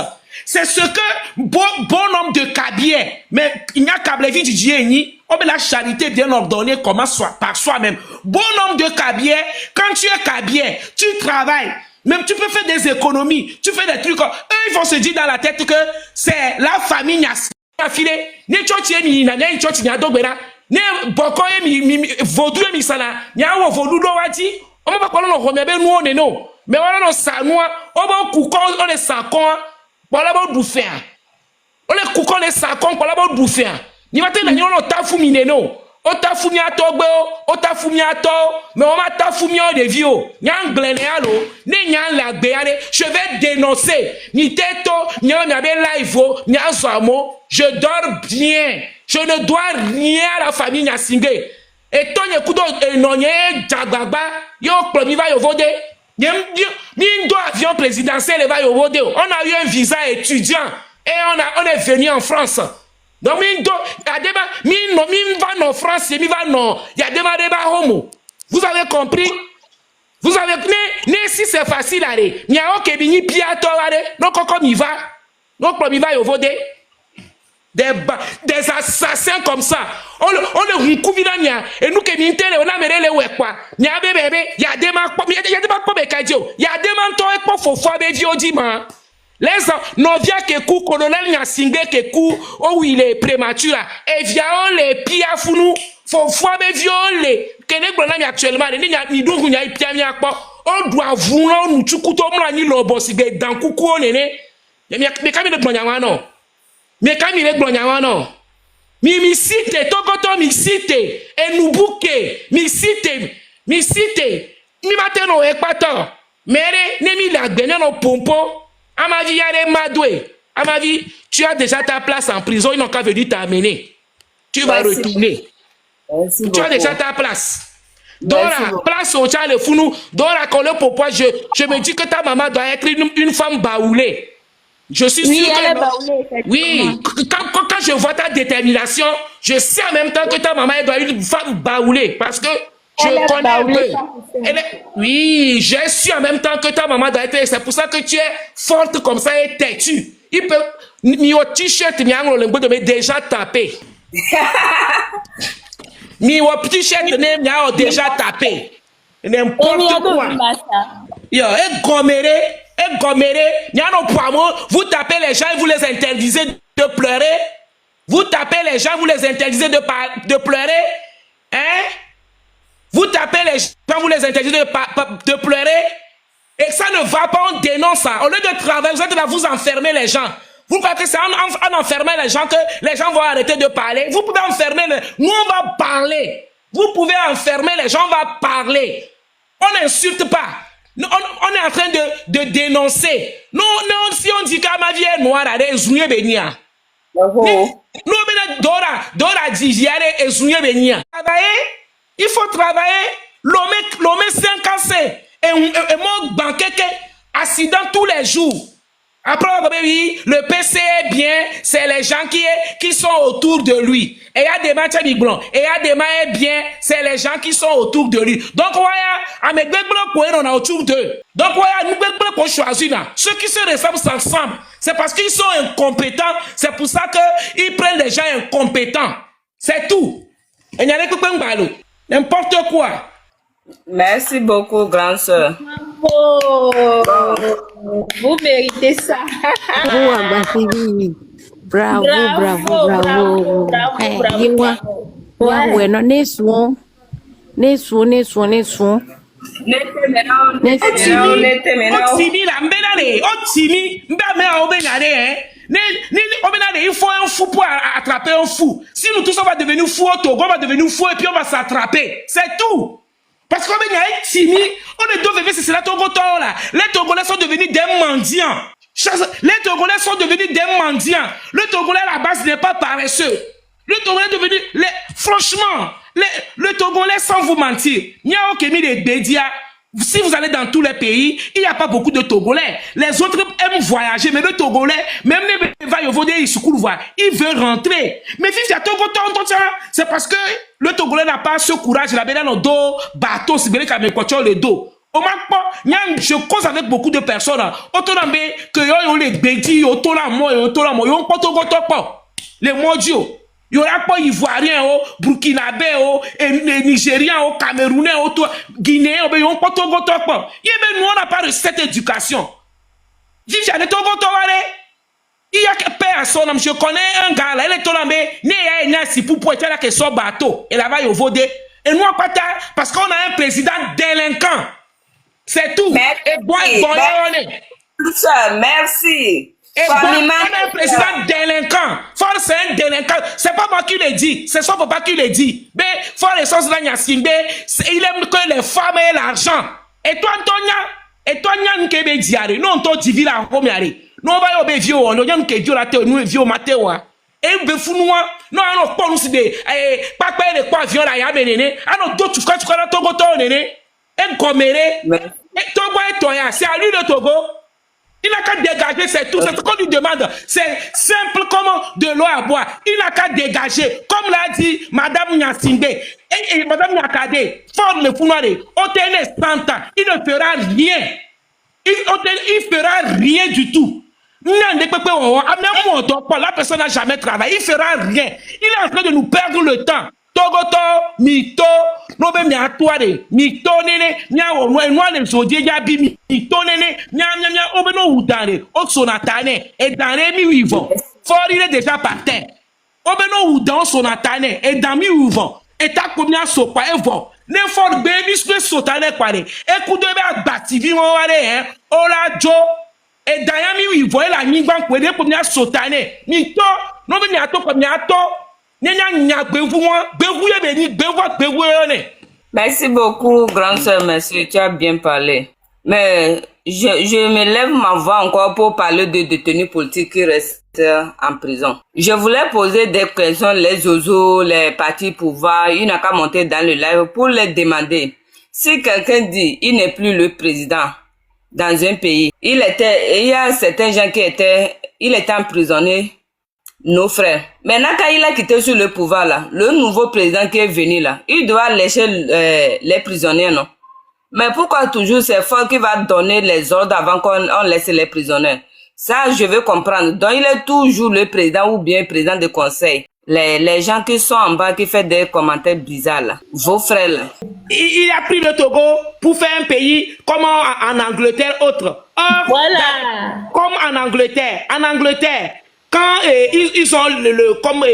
C'est ce que bon homme de Kabier, mais il n'y a qu'à du Djieni, la charité bien ordonnée commence par soi-même. Bon homme de Kabier, quand tu es Kabier, tu travailles, même tu peux faire des économies, tu fais des trucs. Eux, ils vont se dire dans la tête que c'est la famille Nyassi. Ne chochi ni na ne chochi nya dogbera ne boko mi vodu mi sana nya wo vodu do wati o ma ko no ho me be nu one no me wala no sa nu o ba ku ko o le sa ko wala ba du fe o le ku ko qu'on les sacons pour la bonne bouffer. Ni va te n'ayons le tafu mineno. O tafu mi atogbe o tafu mi ato. Mais on m'a tafu mi de vio. Nyang glenealo. Ne nyang la gbeale. Je vais dénoncer. Ni teto. Nyang mi abe live o. Nyang soamo. Je dors bien. Je ne dois rien à la famille Nyasingé. Et ton yekudo enonye jagagba. Yo mi va yo vode. Mi do avion présidentiel va yo vode. On a eu un visa étudiant. Et on est venu en France. Donc, mi va en France, mi va non. Il y a des débat homo. Vous avez compris? Vous avez si c'est facile allez. Il y a aucun bini piato allez. Donc comme il va. Donc il va au voder. Des assassins comme ça. On le recouvre et nous qui m'intéressons, on a mêlé les ouais quoi. Il y a des bébés, il y a des marques, il y a des marques comme Kadio. Il y a des manteaux et pour faut faire des vieux dimanches. Les novia que kou colonel Nyasingé que kou oh il est prématuré et via les piafunu faut fois be violé que les blonds actuellement ni donc nya pia mi akpo on doit vouloir nous chukuto mo ni lobo sigé dans kuku onene mais kami le blonds non mais kami le blonds non mi cité tokoto mi cité et nous bouquet mi cité mi mateno équateur mais ne mi la gagner no pompo. À ma vie, y'a des madoués. À ma vie, tu as déjà ta place en prison, ils n'ont qu'à venir t'amener. Tu vas retourner. Tu as déjà ta place. Dans la place où tu as le founou, dans la colère pourquoi je me dis que ta maman doit être une femme baoulée. Je suis sûr que... Oui, quand je vois ta détermination, je sais en même temps que ta maman doit être une femme baoulée. Parce que je connais un peu. Oui, j'ai su en même temps que ta maman doit être. C'est pour ça que tu es forte comme ça et têtue. Il peut. Mi au t-shirt, mi a déjà tapé. Mi au t-shirt, mi a déjà tapé. N'importe quoi. Yo, et gomméré, vous tapez les gens et vous les interdisez de pleurer. Vous tapez les gens, vous les interdisez de pleurer. Hein? Vous tapez les gens, vous les interdisez de pleurer. Et ça ne va pas, on dénonce ça. Au lieu de travailler, vous êtes là, vous enfermez les gens. Vous croyez que c'est en enfermant les gens que les gens vont arrêter de parler. Vous pouvez enfermer les... Nous, on va parler. Vous pouvez enfermer les gens, on va parler. On n'insulte pas. On est en train de dénoncer. Non, si on dit que ma vie est noire, elle est zouye benia. Nous, Dora dit, elle est zouye benia. Il faut travailler. L'homme 50 et mon banquet accident tous les jours. Après, le PC est bien, c'est les gens qui sont autour de lui. Et il y a des matchs blancs. Et il y a des matchs bien, c'est les gens qui sont autour de lui. Donc, on a autour d'eux. Donc, nous choisir là. Ceux qui se ressemblent ensemble, c'est parce qu'ils sont incompétents. C'est pour ça qu'ils prennent des gens incompétents. C'est tout. Et il y a n'importe quoi. Merci beaucoup, grande sœur. Vous méritez ça. Bravo. Il faut un fou pour attraper un fou. Si nous tous on va devenir fou au Togo, on va devenir fou et puis on va s'attraper. C'est tout. Parce qu'on est timide, on est devenu, c'est cela Togo là. Les Togolais sont devenus des mendiants. Les Togolais sont devenus des mendiants. Le Togolais à la base n'est pas paresseux. Le Togolais est devenu, franchement, le Togolais sans vous mentir, il n'y a aucun des médias. Si vous allez dans tous les pays, il n'y a pas beaucoup de Togolais. Les autres aiment voyager, mais le Togolais, même les Vayovodés, il veut rentrer. Mais si il y a Togo, c'est parce que le Togolais n'a pas ce courage. Il a bien dans le dos, bateau, c'est bien qu'il a le dos. Je cause avec beaucoup de personnes. Les bédis, les mondiaux. Il y aura pas Ivoiriens, Burkinabé, Nigériens, Camerounais, Guinéens, il y a pas Togo. Nous, on n'a pas de cette éducation. Il y a personne, je connais un gars là, il est tombé, il est pour être là que son bateau, et là-bas il va voder. Et nous, on pas parce qu'on a un président délinquant. C'est tout. Et bon, merci. Et bon, on a un président délinquant. Faut papa qui le dit. C'est son papa qui le dit. Mais fort et sens là, il aime que les femmes et l'argent. Et toi, Antonia, nous qui est diaré, nous on t'en dit là, comme yari. Nous on va y vieux, on y qui vieux la terre, nous vieux matéwa. Et be fou noir, non, on pas nous de, papa et quoi vieux là, y'a bénéné. Alors d'autres, tu crois là, Togo, néné. Et gomméré. Et Togo et Toya, c'est à lui le Togo. Il n'a qu'à dégager, c'est tout. C'est ce qu'on lui demande. C'est simple comme de l'eau à boire. Il n'a qu'à dégager. Comme l'a dit Madame Nyassinde et Madame Nyakade, fort le Founouare, Otene 100 ans, il ne fera rien. Il fera rien du tout. La personne n'a jamais travaillé. Il fera rien. Il est en train de nous perdre le temps. Togoto, mito, no be mi atuare, mito nene, nya onwa enwa le sodie ya bi mito nene, nya obe no udare, o sonatane, et dans les mi vivant. Fort il est déjà par terre. Obe no udan sonatane, et dans mi vivant. Et ta combien sopa et vont. Ne fort baby se sotane kware. Et coup de be bativi mo ware hein. Ola jo. Et dans mi vivant la mi gban kwede combien sotane. Mito, no be mi ato combien ato. Merci beaucoup, grande sœur, merci, tu as bien parlé. Mais je me lève ma voix encore pour parler de détenus politiques qui restent en prison. Je voulais poser des questions, les OZO, les partis pouvoir, il n'a qu'à monter dans le live pour les demander. Si quelqu'un dit il n'est plus le président dans un pays, il y a certains gens il était emprisonné. Nos frères. Maintenant, quand il a quitté sur le pouvoir, là, le nouveau président qui est venu, là, il doit laisser les prisonniers, non? Mais pourquoi toujours c'est Ford qui va donner les ordres avant qu'on laisse les prisonniers? Ça, je veux comprendre. Donc, il est toujours le président ou bien président de conseil. Les gens qui sont en bas, qui font des commentaires bizarres, là. Vos frères, là. Il a pris le Togo pour faire un pays comme en Angleterre, autre. Voilà. Comme en Angleterre. En Angleterre. Quand ils ont comme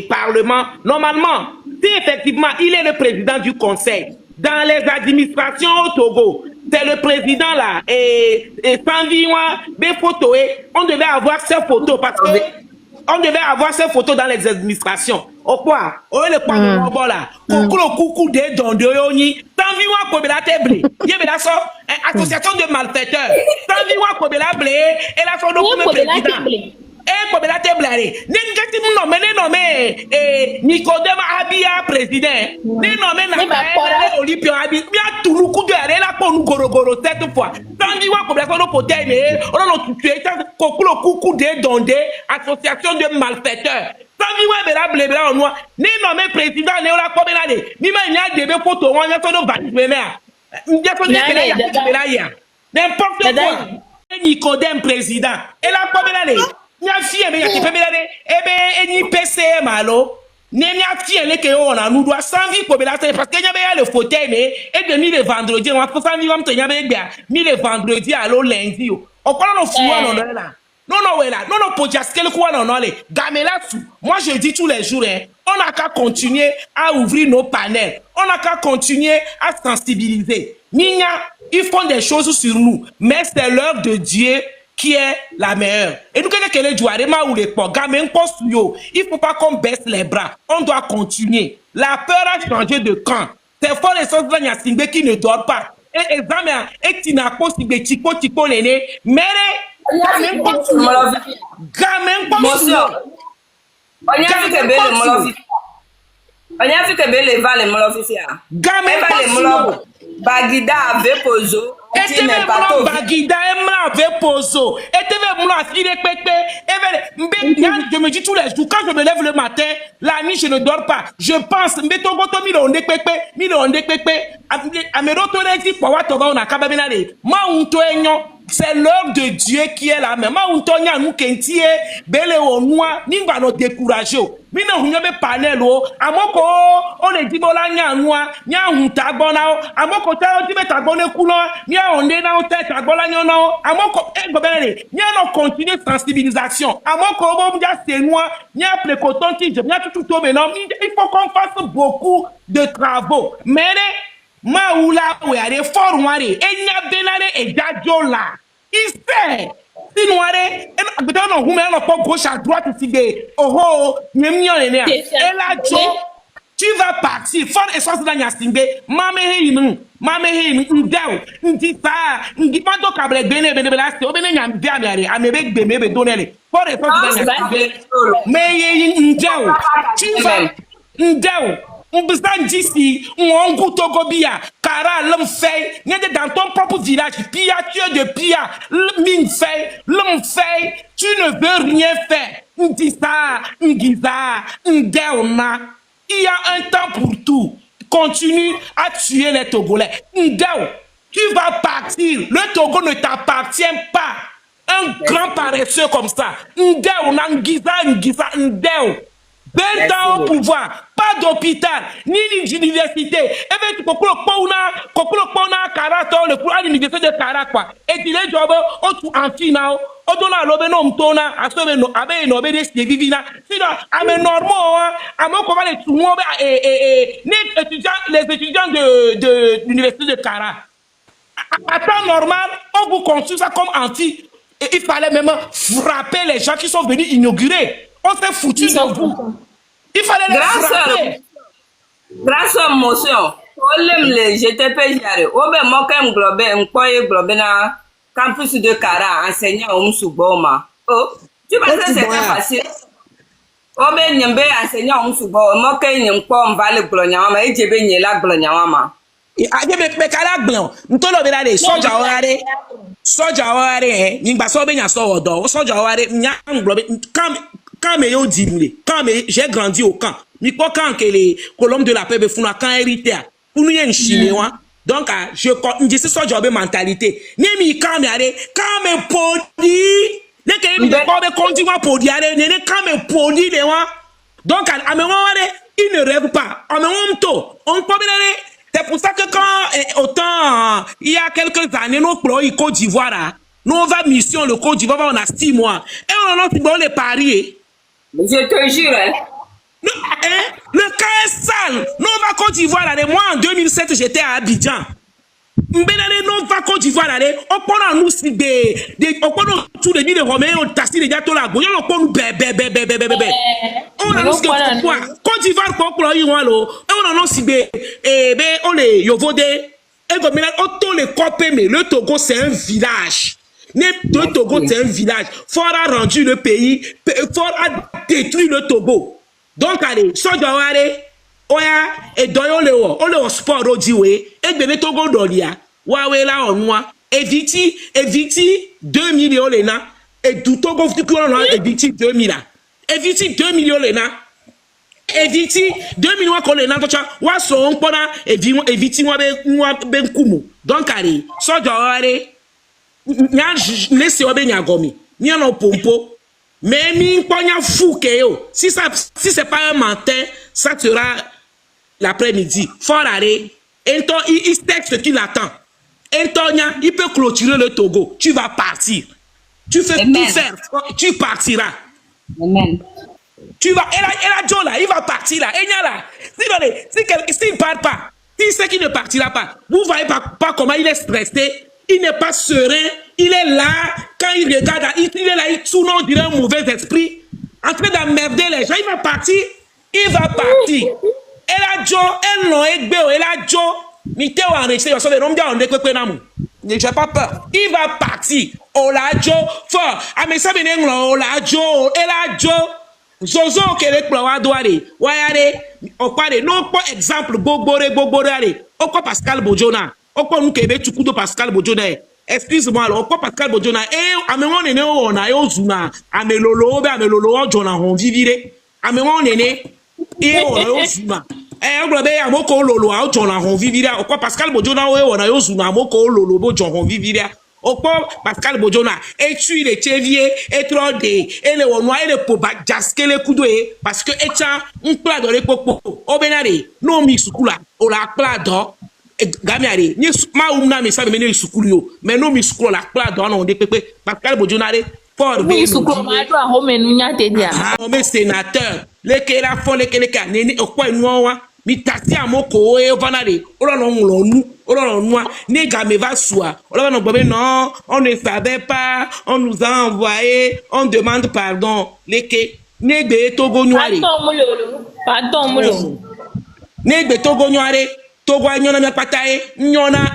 parlement, normalement, si effectivement il est le président du conseil, dans les administrations au Togo, c'est le président là, et Sanviwa, on devait avoir ces photos parce que on devait avoir ces photos dans les administrations. Au quoi? On est le point là. Coucou de Dondoni. Sanviwa Kobela Teblé. Il y avait la association de malfaiteurs. Sanviwa Kobela Blé et la son président. Eh, comme la table allée. N'engagez nous nommé Nicodème Abia président. Né nommé na Olympia Abia. Bien tout le coup de la pour nous gorogoro cette fois. Tandis que comme la son pote mais on a tué ça coucou de Dondé association de malfaiteurs. Tandis que la blébla en noir. Né nommé président né la comme la dé. Ni ma nya débé photo on a son bâti mère. N'ya son là. N'importe quoi. Nicodème président. Et la comme la dé. Nya fie me ya kipe belade ebe eni PC malo ne nya fie le ke on a nous doit sans vie pour belade parce que nya be ya le fauteuil mais et demi le vendredi on va pour sans vie on te nya be bia mi le vendredi allo lundi o okolo no fuwa no là non podcast quel quoi non le gamela sou moi je dis tous les jours hein, on a qu'à continuer à ouvrir nos panels, on a qu'à continuer à sensibiliser. Ninya, ils font des choses sur nous mais c'est l'heure de Dieu qui est la meilleure. Et nous, il ne faut pas qu'on baisse les bras. On doit continuer. La peur a changé de camp. C'est fort les sens de Nyassingbe qui ne dort pas. Et examen, et Tinako, Singbe, Tipo, Néné, mais gamin pas sous l'eau. Gamin pas sous l'eau. On y a vu que belle molofi. On y a vu que belle va les molofi. Gamin pas sous l'eau. Bagida avait posé. Et tu veux mon bagida et avec pozo. Et tu veux mon affaire pépé. Je me dis tous les jours quand je me lève le matin, la nuit je ne dors pas. Je pense mettons goto mi londe pépé. Ameroto rezi pour wa toba on a kababinale. Ma unto enyo. C'est l'heure de Dieu qui est là. Mais ma unto nya nous kentie bele onwa ningba no décourager. Mi no hunyobe panel o. Amoko on le dit bola nya noa nya hunta gbona o. Amoko ta o ti beta gbone kulo nya onde na o tete agbola nya na o. Amoko e gobele nya no continue sensibilisation. Amoko bo mja c'est noa nya précoton ti je nya tout maintenant il faut qu'on fasse beaucoup de travaux. Mais Maoula ouare fort ware enya benare e dajola ise Si noiré, peut-être on met un peu gauche à droite, oh, et là, tu vas partir. Fort essence dans Yastingbe, on besoin d'ici, on goûte Gobia, Kara, l'homme fait, n'y a dans ton propre village, Pia, tu es de Pia, l'homme fait, tu ne veux rien faire. Ndisa, Ndiza, Ndeona. Il y a un temps pour tout. Continue à tuer les Togolais. Ndeo, tu vas partir. Le Togo ne t'appartient pas. Un grand paresseux comme ça. Ndeo, Ngiza, Ndeo. 20 ans au pouvoir, pas d'hôpital, ni d'université. Et bien, tu peux pas Karato, le cours à l'université de Karakwa. Et tu les jobs, en finale, au donner l'obénom tona, à ce moment, avec une obédience de vivina. Sinon, à mes normaux, à mon comment les étudiants de l'université de Kara. À temps normal, on vous construit ça comme anti. Et il fallait même frapper les gens qui sont venus inaugurer. On s'est foutu de vous. Il fallait les frapper. Grâce à motion, le GTP Jare, Obe Mokem Globe, Globe na campus de Kara, enseignant au Msuboma. Oh, tu penses que c'était facile? Obe Nyembe, enseignant au Msuboma, Mokem Nyempo, Vale Glonyama, et Jebe Nyela Glonyama. Mais Kala Glon, nous t'en avons des soja waré, Nimba Sobe Nyaso, soja waré, Nyang Globe, quand j'ai grandi au camp, mais quand les colommes de la paix font un camp hérité, pour nous y a un chinois, donc je dis ça job mentalité. Nemi quand me podi, les qui me pas continuer à podi, ne quand me podi les wa. Donc à me il ne rêve pas. À me on peut bien. C'est pour ça que quand autant il y a quelques années nos pays Côte d'Ivoire, nous va mission le Côte d'Ivoire on a 6 mois et on a dans les paris. Je te jure, hein? Le cas est sale. Nova Côte d'Ivoire, moi en 2007, j'étais à Abidjan. Nova Côte d'Ivoire, on prend nous on prend tous les de Romains, on tasse les gâteaux là, on prend nous bébé. On annonce que quoi? Côte d'Ivoire, on annonce on les Yovode, et comme on les copé, mais le Togo c'est un village. Le Togo c'est un village. Fort a rendu le pays, Fort a détruit le Togo. Donc allez, Sojaware, Oya, et Doyon le sport odiwe, et de Togo dolia, Wawe la onwa, eviti 2 millions lena, et tout Togo eviti 2 millions. Eviti 2 millions lena, eviti 2 millions kolena, wa son pona, eviti mwa ben kumu. Donc allez, Sojaware, laissez obe nyagomi, ni en pompo, mais mi ponya fou keyo. Si c'est pas un matin, ça sera l'après-midi. Fort arrêt, il texte qui l'attend. Il peut clôturer le Togo. Tu vas partir. Tu fais tout faire. Tu partiras. Amen. Tu vas. Et la Joe là, il va partir là. Et là, s'il ne part pas, si c'est qu'il ne partira pas, vous voyez pas comment il est stressé. Il n'est pas serein, il est là, quand il regarde, il est là, il tourne, on dirait un mauvais esprit, en train d'emmerder les gens, il va partir. Et la Joe, elle l'a égbé, et la Joe, Mité ou enregistré, parce que les noms de j'ai pas peur. Il va partir. Oh la Joe, fort. Ah mais ça vient oh la Joe, et la Joe. Zozo kele kwa douare. Wayare, on parle non pas exemple bobore allez. On quoi Pascal Bojona. On quoi nous kebe tukudo Pascal Bojona. Excuse-moi alors, quoi Pascal Bojona. Eh, amemon nene on a yo zuna. Amelolo jona on vivire. Amemon nene. Eh, on a yo zuna. Eh, on blobe amoko lolo a jona on vivire. On quoi Pascal Bojona on a yo zuna amoko lolo bo jona on vivire. Opo Pascal Bojona et tu les chevier et trop de et le noir et le poba jaske le coudoé parce que echa un plat de popo o benare no mi sukula o la plat do gamiare ni ma umna mi sabe meni sukulio mais no mi sukula la plat do non de pepe Pascal Bojona fort mi sukula ma do a home nu nya te dia mais sénateur le que la fo le que le ka neni o kwa nuwa mi tasi amoko e vanare o lo nu Non, on ne savait pas, on nous a envoyé, on demande pardon. Leke, Negbe Togo Noire. Pardon, Moulou. Negbe Togo Noire. Togo nyona mia patae, nyona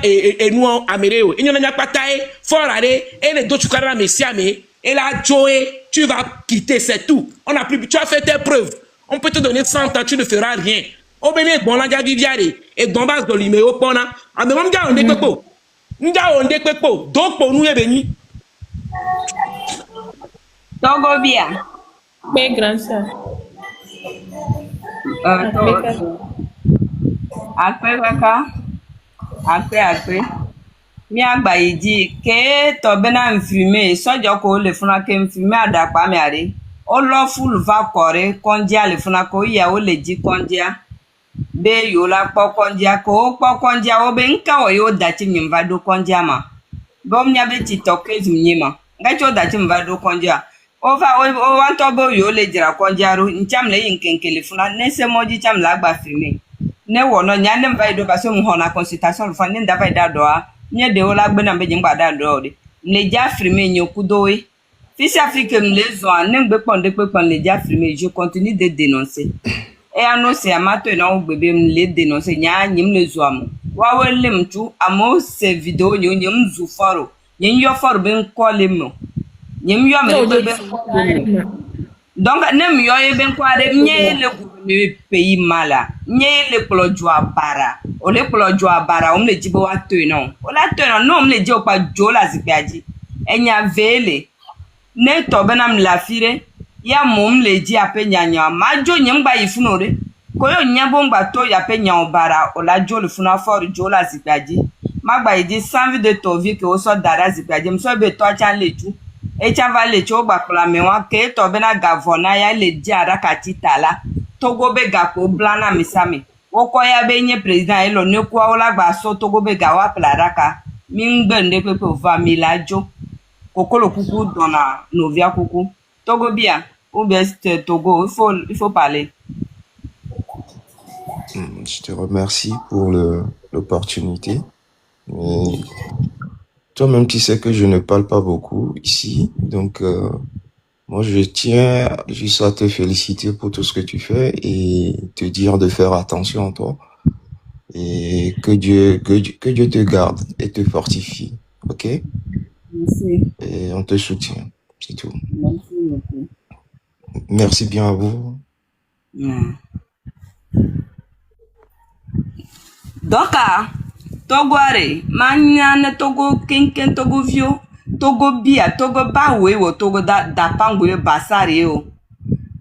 nuo amereo, nyona mia patae, forare, et les deux tu carres messiame, et là Joe, tu vas quitter, c'est tout. On a plus, tu as fait tes preuves. On peut te donner 100 ans, tu ne feras rien. Au béné, bon la gaviviare, et dans base de l'imeo pona, à me m'ga on dépepo. M'ga on dépepo, donc pour nous est béni. Togo bien. Mes grands sœurs. Après kaka, après. Mi agba iji ke to bena mfime sojo ko le funa ke mfime adapa mi are. O lo full va kore kondia le funa ko ya o le ji kondia. Be yo la po kondia ko po kondia o be nka o yo dachi nyimva do kondia ma. Bom nya be ti toke zumnyima. Nga cho dachi mva do kondia. O wanto bo yo le jira kondia ro ncham le yinkenkele funa nese moji cham la agba fime. Ne wono nyande mva do baso mhona consultation fa ne ndava da doa nye de ola gbe na beje ngba da do de le ja frime nyokudowe fils afrique me les ont ne ngbe pon de pe pon le ja frime je continue de dénoncer et annoncer amato na ogbebe me le dénoncer nya nyim le zoam wa welem tu amo se video nyim zu foro nyim yo foro ben kolem nyim yo me donc nem yo e ben kware nye le pays mala nye le plojo abara o le plojo abara o le jibo wa to ina o la to ina no le je o pa jo la zipiaji enya vele ne to benam la fire ya mom le ji apenya nya ma jo nyem gba yifunore ko yo nyabo ngba to ya penya obara o la jo le funa for jo la zipiaji ma gba idi sanvi de to vi ke o so dara zipiaji mso be to cha leju e cha va le cho gba kla me wa ke to bena gavona ya le ji ara ka titala Togo be gapo blana misami woko ya be nye president elo ne kwa ola gba so Togo be gawa plaraka mingbe nde pepe va milajo kokolo kuku dona novia kuku Togo bien ou bien Togo il faut parler. Je te remercie pour l'opportunité. Mais toi-même, tu sais que je ne parle pas beaucoup ici. Donc, moi, je tiens juste à te féliciter pour tout ce que tu fais et te dire de faire attention à toi. Et que Dieu te garde et te fortifie. OK? Merci. Et on te soutient. C'est tout. Merci beaucoup. Merci bien à vous. Donc, Togo are, manyane Togo kenken Togo vio, Togo bia, Togo bawe wo Togo da pangwe basari o.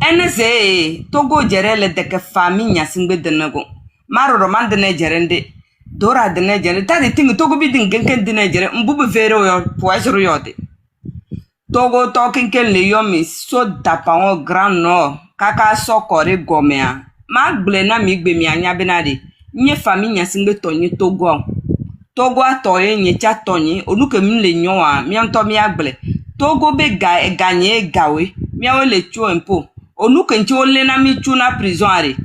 Eneze Togo jerele deke famille singbe denego. Maro roman de negerende. Dora de negere, ta de ting Togo bi din kenken de negere, mbubu vere yo poisro yode. Togo talking ken le yomi so dapango grand nord, kaka so kore gomea. Ma gblena mi gbe mi anya benade. Nye famille nyasingbe tonye Togo. Togo atoye nye cha tonye, oluke mle nyoa, mianto mi agble. Togo be ganye gawe, miawe le chuo impo. Oluke nchi ole na mi chuna prison are.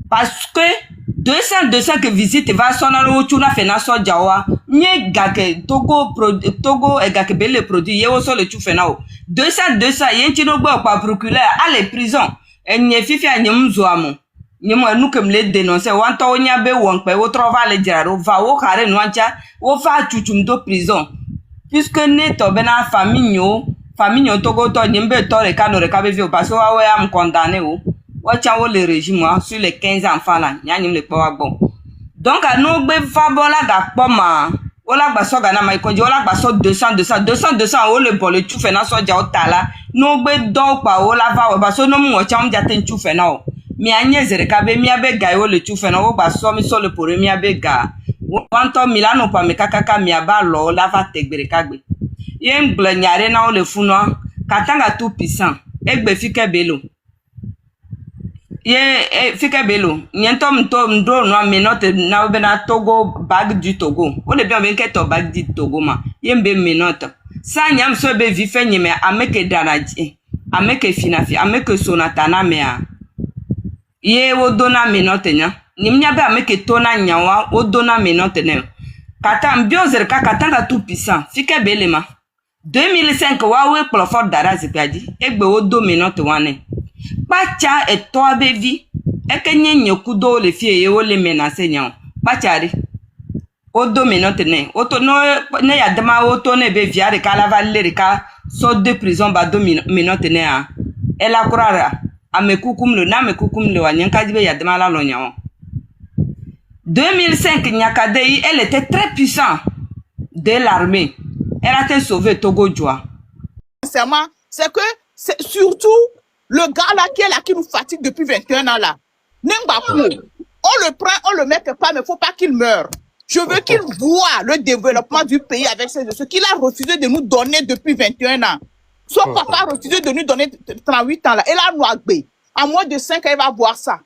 Parce que 200 que visite va sonalo chuna fena so jawa. Nye gake Togo gake bele produit ye oso le chu fena o. 200 yenchi no gba pa procureur ale prison. Enye fifi anye mzoamu. Nyemo nuke mle dénoncer wanto onya be wonpe wo trova le jiraro va wo kare nwancha wo fa chuchum do prison puisque ne to bena famille Togo to nyembe to re kano re kabe vi parce wa we am condamné o wa cha wo le régime sur les 15 enfants là nyanyim le pa wa bon donc no gbe fa bola ga poma wala gba so ga na mai konje wala gba so 200 o le bo le chu fe na so ja o tala no gbe do pa o la va wa so no mu o cha um ja ten chu fe na o mi anye zere kabe mi abe ga yo le chu fe na wo gba so mi so le pore mi abe ga wanto milano pa me kakaka mi aba lo la va tegbere kagbe yen gle nyare na o le funo katanga tout puissant egbe fike belo ye fike belo nyento mto ndo no me note na obe na Togo bag du Togo o le bien ben keto bag du Togo ma yembe me note sa nyam so be vi fe nyeme ameke danaji ameke finafi ameke sonatana mea ye wo dona me note nya nimnya be ameke tona nyawa o dona me note ne Katam biozerka katanga tout puissant. Fike belema. 2005 wawe plafort dara zipiadi. Egbe o dominante wane. Bacha et toi bevi. Eke nye nyokudo le fie ye o le menace nyan. Bachari. O dominante ne. Oto no ne yadema oto ne be viare ka la valer ka so de prison ba dominante ne a. Elle a croire a me kukum le na me kukum le wanyen ka dibe yadema la lo nyan. 2005 Nyakadei, elle était très puissante de l'armée. Elle a été sauvée Togo Djoa. Sincèrement, c'est que c'est surtout le gars là qui nous fatigue depuis 21 ans là. N'imbakou, on le prend, on le met quelque part, mais il ne faut pas qu'il meure. Je veux qu'il voie le développement du pays avec ce qu'il a refusé de nous donner depuis 21 ans. Son papa a refusé de nous donner 38 ans là. Et là, Nouagbé, en moins de 5 ans, il va voir ça.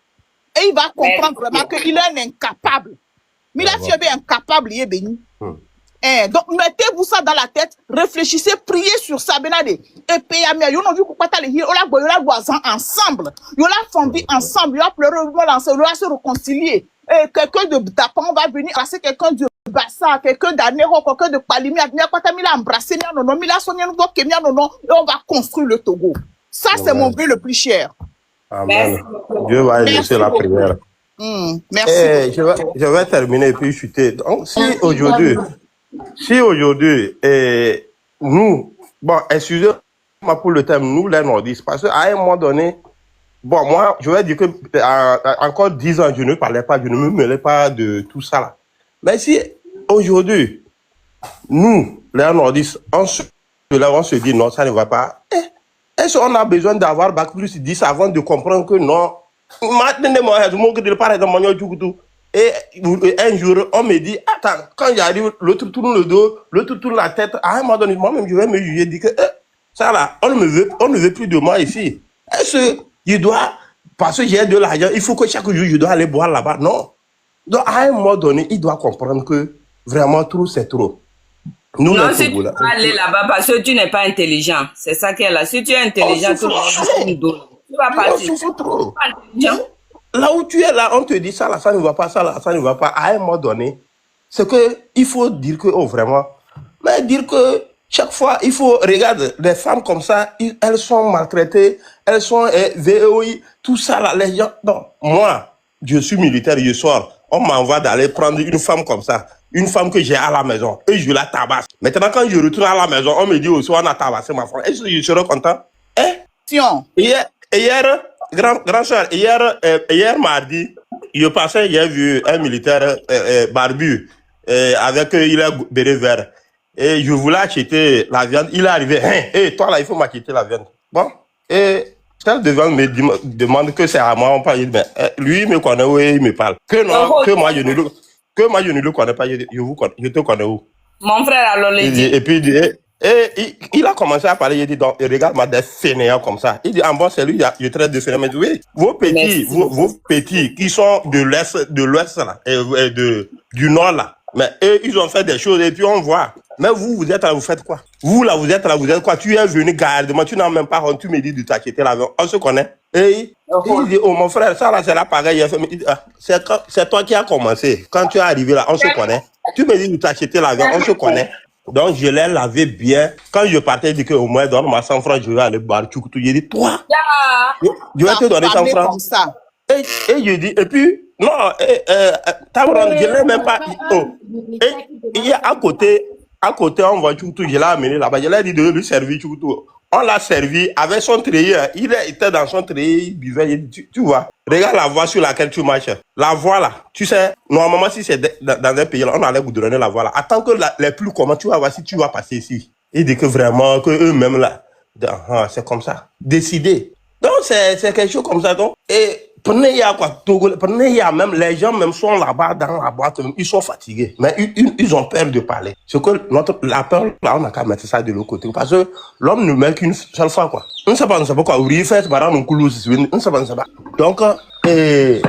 Et il va comprendre vraiment qu'il est un incapable. Mais là, tu es incapable, il est béni. Donc, mettez-vous ça dans la tête, réfléchissez, priez sur ça, Benade. Et puis, on a vu pourquoi t'as les hier, on a ensemble, on a fondé ensemble, on a pleuré, on a se réconcilier. Quelqu'un de Dapan va venir passer quelqu'un de Bassa, quelqu'un d'Anero, quelqu'un de Palimi, et on va construire le Togo. Ça, c'est mon vœu le plus cher. Amen. Dieu va exaucer la prière. Merci. Je vais terminer et puis chuter. Donc, si aujourd'hui, nous, bon, excusez-moi pour le terme, nous les nordistes, parce qu'à un moment donné, bon, moi, je vais dire que encore 10 ans, je ne parlais pas, je ne me mêlais pas de tout ça là. Mais si aujourd'hui, nous, les nordistes, on se dit non, ça ne va pas. Est-ce qu'on a besoin d'avoir bac plus 10 avant de comprendre que non? Et un jour, on me dit, attends, quand j'arrive, l'autre tourne le dos, l'autre tourne la tête. À un moment donné, moi-même, je vais me juger, dire que ça là, on ne veut plus de moi ici. Est-ce que je dois, parce que j'ai de l'argent, il faut que chaque jour, je dois aller boire là-bas? Non. Donc, à un moment donné, il doit comprendre que vraiment, trop, c'est trop. Nous, non, si tu veux aller là-bas parce que tu n'es pas intelligent. C'est ça qui est là. Si tu es intelligent, tout le monde tu vas partir. Trop. Là où tu es là, on te dit ça là, ça ne va pas, ça là, ça ne va pas. À un moment donné, c'est que il faut dire que, oh vraiment, mais dire que chaque fois, il faut, regarde, les femmes comme ça, elles sont maltraitées, elles sont VOI, tout ça là, les gens. Non, moi, je suis militaire, je sors, on m'envoie d'aller prendre une femme comme ça. Une femme que j'ai à la maison, et je la tabasse. Maintenant, quand je retourne à la maison, on me dit aussi, on a tabassé ma femme. Est-ce que je serai content? Hier, grand soeur, hier mardi, je passais, j'ai vu un militaire barbu, avec il a béret vert. Et je voulais acheter la viande. Il est arrivé, toi là, il faut m'acheter la viande. Bon, et celle devant me demande que c'est à moi, on parle. Mais lui, il me connaît, oui, il me parle. Que non, que moi, je ne le connais pas, je te connais où? Mon frère, alors, et puis, il a commencé à parler, il dit, donc, regarde-moi des fainéants comme ça. Il dit, en bon, c'est lui, je traite de fainéants. Mais oui, vos petits qui sont de l'ouest là, et du nord là, mais eux, ils ont fait des choses et puis on voit. Mais vous êtes là, vous faites quoi? Vous là, vous êtes là, vous êtes quoi? Tu es venu gardement, tu n'as même pas honte, tu me dis de t'acheter l'avion. On se connaît. Et il dit, oh mon frère, ça là, c'est là pareil. C'est toi qui as commencé. Quand tu es arrivé là, on se connaît. Tu me dis de t'acheter l'avion, on se connaît. Donc je l'ai lavé bien. Quand je partais, je dis qu'au moins, donne-moi 100 francs, je vais aller boire. J'ai dit, toi, je vais te donner 100 francs. Et je dis, et puis, non, je l'ai même pas. Et il y a à côté, on voit tout, je l'ai amené là-bas. Je l'ai dit de lui servir tout. On l'a servi avec son treillis. Il était dans son treillis, il buvait. Tu vois, regarde la voie sur laquelle tu marches. La voie là, tu sais, normalement, si c'est dans un pays là, on allait vous donner la voie là. Attends que les plus communs, tu vas voir si tu vas passer ici. Il dit que vraiment, que eux-mêmes là, c'est comme ça. Décider. Donc, c'est quelque chose comme ça. Donc, et prenez y a quoi, prenez y a même, les gens même sont là-bas dans la boîte, ils sont fatigués. Mais ils ont peur de parler. C'est que la peur, là, on n'a qu'à mettre ça de l'autre côté. Parce que l'homme ne meurt qu'une seule fois, quoi. On ne sait pas quoi. On ne sait pas, on ne sait pas. Donc, elle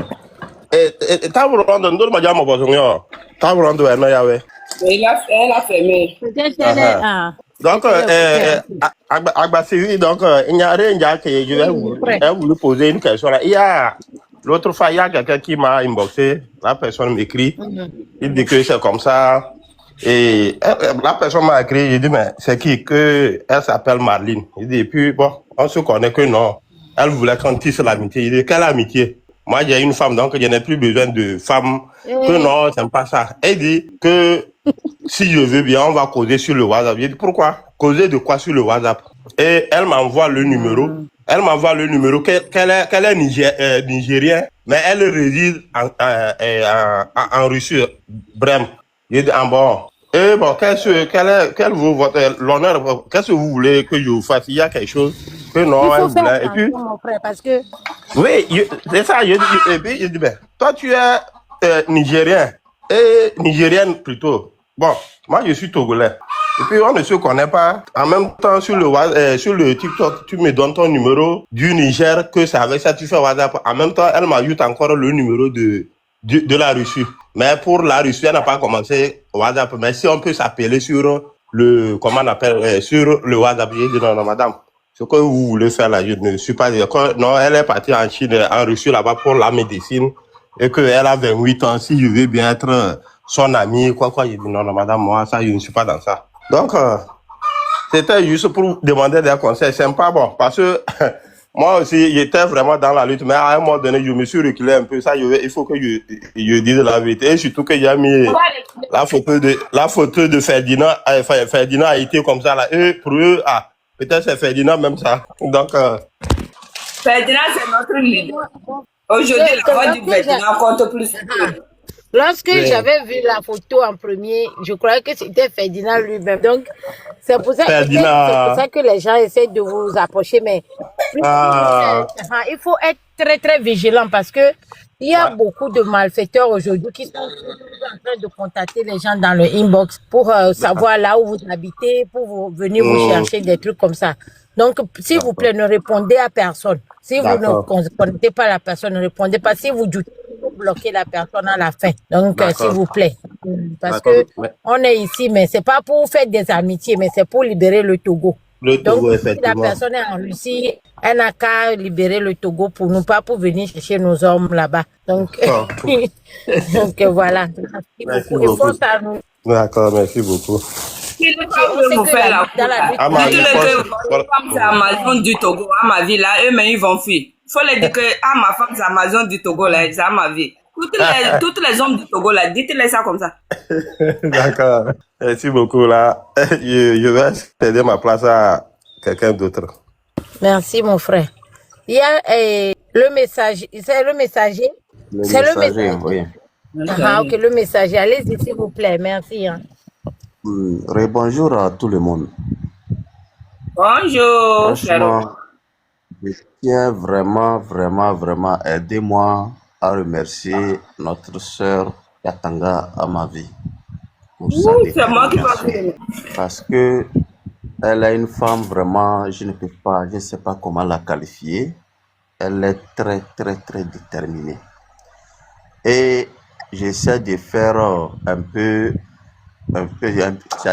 a fermé. Donc, Agbasiri, donc, il n'y a rien que je vais vous poser une question. Là. L'autre fois, il y a quelqu'un qui m'a inboxé, la personne m'écrit, il dit que c'est comme ça, Et la personne m'a écrit, j'ai dit, mais c'est qui? Que elle s'appelle Marlene. Il dit, et puis bon, on se connaît que non. Elle voulait qu'on tisse l'amitié. Il dit, quelle amitié? Moi, j'ai une femme, donc je n'ai plus besoin de femme. Que non, c'est pas ça. Elle dit que si je veux bien, on va causer sur le WhatsApp. J'ai dit, pourquoi? Causer de quoi sur le WhatsApp? Et elle m'envoie le numéro. Elle m'envoie le numéro qu'elle est nigérienne, mais elle réside en Russie, Brême. J'ai dit, bon. Et bon, quel vaut l'honneur? Qu'est-ce que vous voulez que je vous fasse? Il y a quelque chose que non, Il elle faut faire voulait. Et puis, attention, mon frère, parce que oui, c'est ça. Et puis, je dis, ben, toi, tu es nigérien, et nigérienne plutôt. Bon, moi, je suis togolais. Et puis, on ne se connaît pas. En même temps, sur le TikTok, tu me donnes ton numéro du Niger, que c'est avec ça tu fais WhatsApp. En même temps, elle m'ajoute encore le numéro de la Russie. Mais pour la Russie, elle n'a pas commencé WhatsApp. Mais si on peut s'appeler sur comment on appelle, sur le WhatsApp, j'ai dit, non, madame, ce que vous voulez faire là, je ne suis pas d'accord. Non, elle est partie en Chine, en Russie là-bas pour la médecine. Et qu'elle a 28 ans. Si je veux bien être son amie, quoi, j'ai dit, non, madame, moi, ça, je ne suis pas dans ça. Donc, c'était juste pour demander des conseils. C'est pas bon, parce que moi aussi, j'étais vraiment dans la lutte, mais à un moment donné, je me suis reculé un peu. Ça, il faut que je dise la vérité. Et surtout que j'ai mis la photo de Ferdinand. Ferdinand a été comme ça, là. Et pour eux, peut-être c'est Ferdinand même ça. Donc, Ferdinand, c'est notre leader. Aujourd'hui, la voix du Ferdinand compte plus. lorsque j'avais vu la photo en premier, je croyais que c'était Ferdinand lui-même. Donc, c'est pour ça que les gens essaient de vous approcher. Mais il faut être très, très vigilant parce que il y a beaucoup de malfaiteurs aujourd'hui qui sont en train de contacter les gens dans le inbox pour savoir là où vous habitez, pour venir vous chercher des trucs comme ça. Donc, s'il vous plaît, ne répondez à personne. Si vous ne connaissez pas la personne, ne répondez pas. Si vous doutez, vous bloquez la personne à la fin. Donc, s'il vous plaît. Parce que on est ici, mais c'est pas pour faire des amitiés, mais c'est pour libérer le Togo. Donc, si la personne est en Russie, elle n'a qu'à libérer le Togo pour nous, pas pour venir chercher nos hommes là-bas. Donc, donc voilà. Merci beaucoup. D'accord, merci beaucoup. Vous faites la c'est Amazon du Togo, à ma vie là, eux-mêmes ils vont fuir. Il faut les dire que ma femme c'est Amazon du Togo là, c'est à ma vie. Toutes les hommes du Togo là, dites-les ça comme ça. D'accord, merci beaucoup là. Je vais céder ma place à quelqu'un d'autre. Merci mon frère. Il y a le message, c'est le messager. C'est le messager, oui. Ok, le messager. Allez-y s'il vous plaît, merci. Bonjour à tout le monde. Bonjour. Franchement, je tiens vraiment, aidez-moi à remercier notre sœur Katanga Amavi pour sa détermination. Parce que elle est une femme vraiment, je ne sais pas comment la qualifier. Elle est très déterminée. Et j'essaie de faire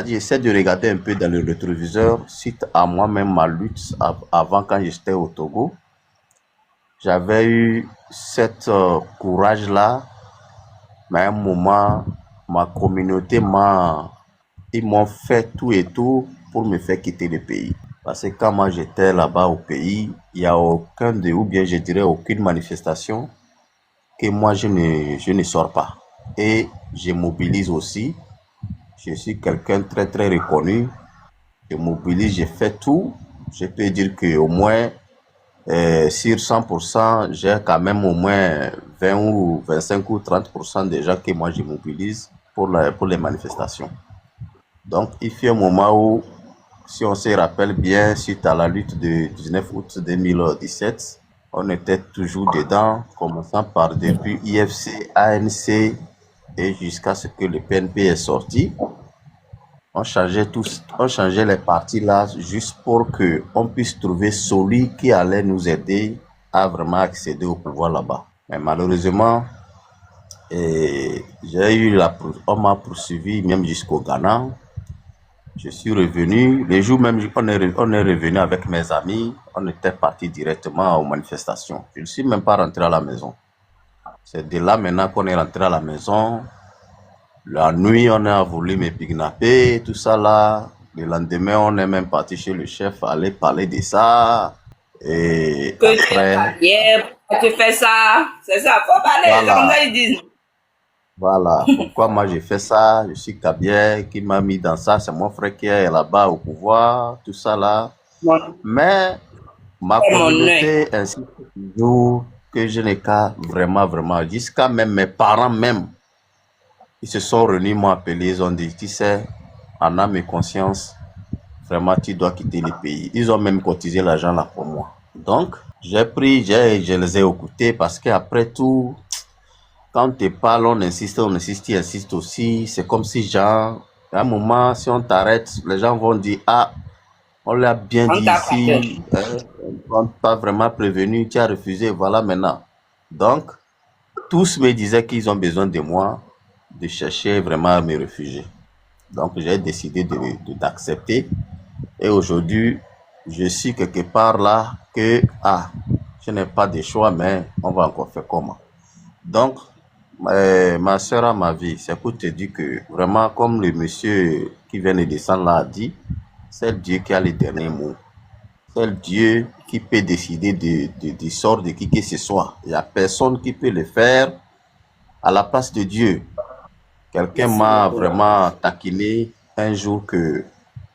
j'essaie de regarder un peu dans le rétroviseur suite à moi-même ma lutte avant quand j'étais au Togo. J'avais eu cette courage-là, mais à un moment, ma communauté ils m'ont fait tout et tout pour me faire quitter le pays. Parce que quand moi j'étais là-bas au pays, il n'y a aucune manifestation que moi je ne sors pas. Et je mobilise aussi. Je suis quelqu'un très reconnu. Je mobilise, je fais tout. Je peux dire qu'au moins, sur 100%, j'ai quand même au moins 20 ou 25 ou 30% des gens que moi je mobilise pour les manifestations. Donc, il fait un moment où, si on se rappelle bien, suite à la lutte du 19 août 2017, on était toujours dedans, commençant par depuis IFC, ANC, et jusqu'à ce que le PNP est sorti. On changeait les partis là juste pour qu'on puisse trouver celui qui allait nous aider à vraiment accéder au pouvoir là-bas. Mais malheureusement, on m'a poursuivi même jusqu'au Ghana. Je suis revenu, les jours même, on est revenu avec mes amis, on était parti directement aux manifestations. Je ne suis même pas rentré à la maison. C'est de là maintenant qu'on est rentré à la maison. La nuit, on a voulu me kidnapper, tout ça là. Le lendemain, on est même parti chez le chef, aller parler de ça. Et Que tu es après, pas bien, pourquoi tu fais ça? C'est ça, faut parler, c'est comme voilà, ça ils disent. voilà. Pourquoi moi j'ai fait ça? Je suis Kabier qui m'a mis dans ça. C'est mon frère qui est là-bas au pouvoir, tout ça là. Mon, Mais ma mon nom. communauté insiste toujours que je n'ai qu'à vraiment, jusqu'à même mes parents même, ils se sont réunis, m'ont appelé, ils ont dit, tu sais, en âme et conscience, vraiment, tu dois quitter le pays. Ils ont même cotisé l'argent là pour moi. Donc, j'ai pris, je les ai écoutés parce qu'après tout, quand tu parles, on insiste, tu insistes aussi. C'est comme si, genre, à un moment, si on t'arrête, les gens vont dire, ah, on l'a bien On dit t'a frappé. ici, on t'a pas vraiment prévenu, tu as refusé, voilà maintenant. Donc, tous me disaient qu'ils ont besoin de moi, de chercher vraiment à me réfugier. Donc, j'ai décidé d'accepter. Et aujourd'hui, je suis quelque part là que, je n'ai pas de choix, mais on va encore faire comment. Donc, ma soeur à ma vie, c'est pour te dire que vraiment, comme le monsieur qui vient de descendre là a dit, c'est Dieu qui a le dernier mot. C'est Dieu qui peut décider du sort de qui que ce soit. Il n'y a personne qui peut le faire à la place de Dieu. Quelqu'un m'a vraiment taquiné un jour que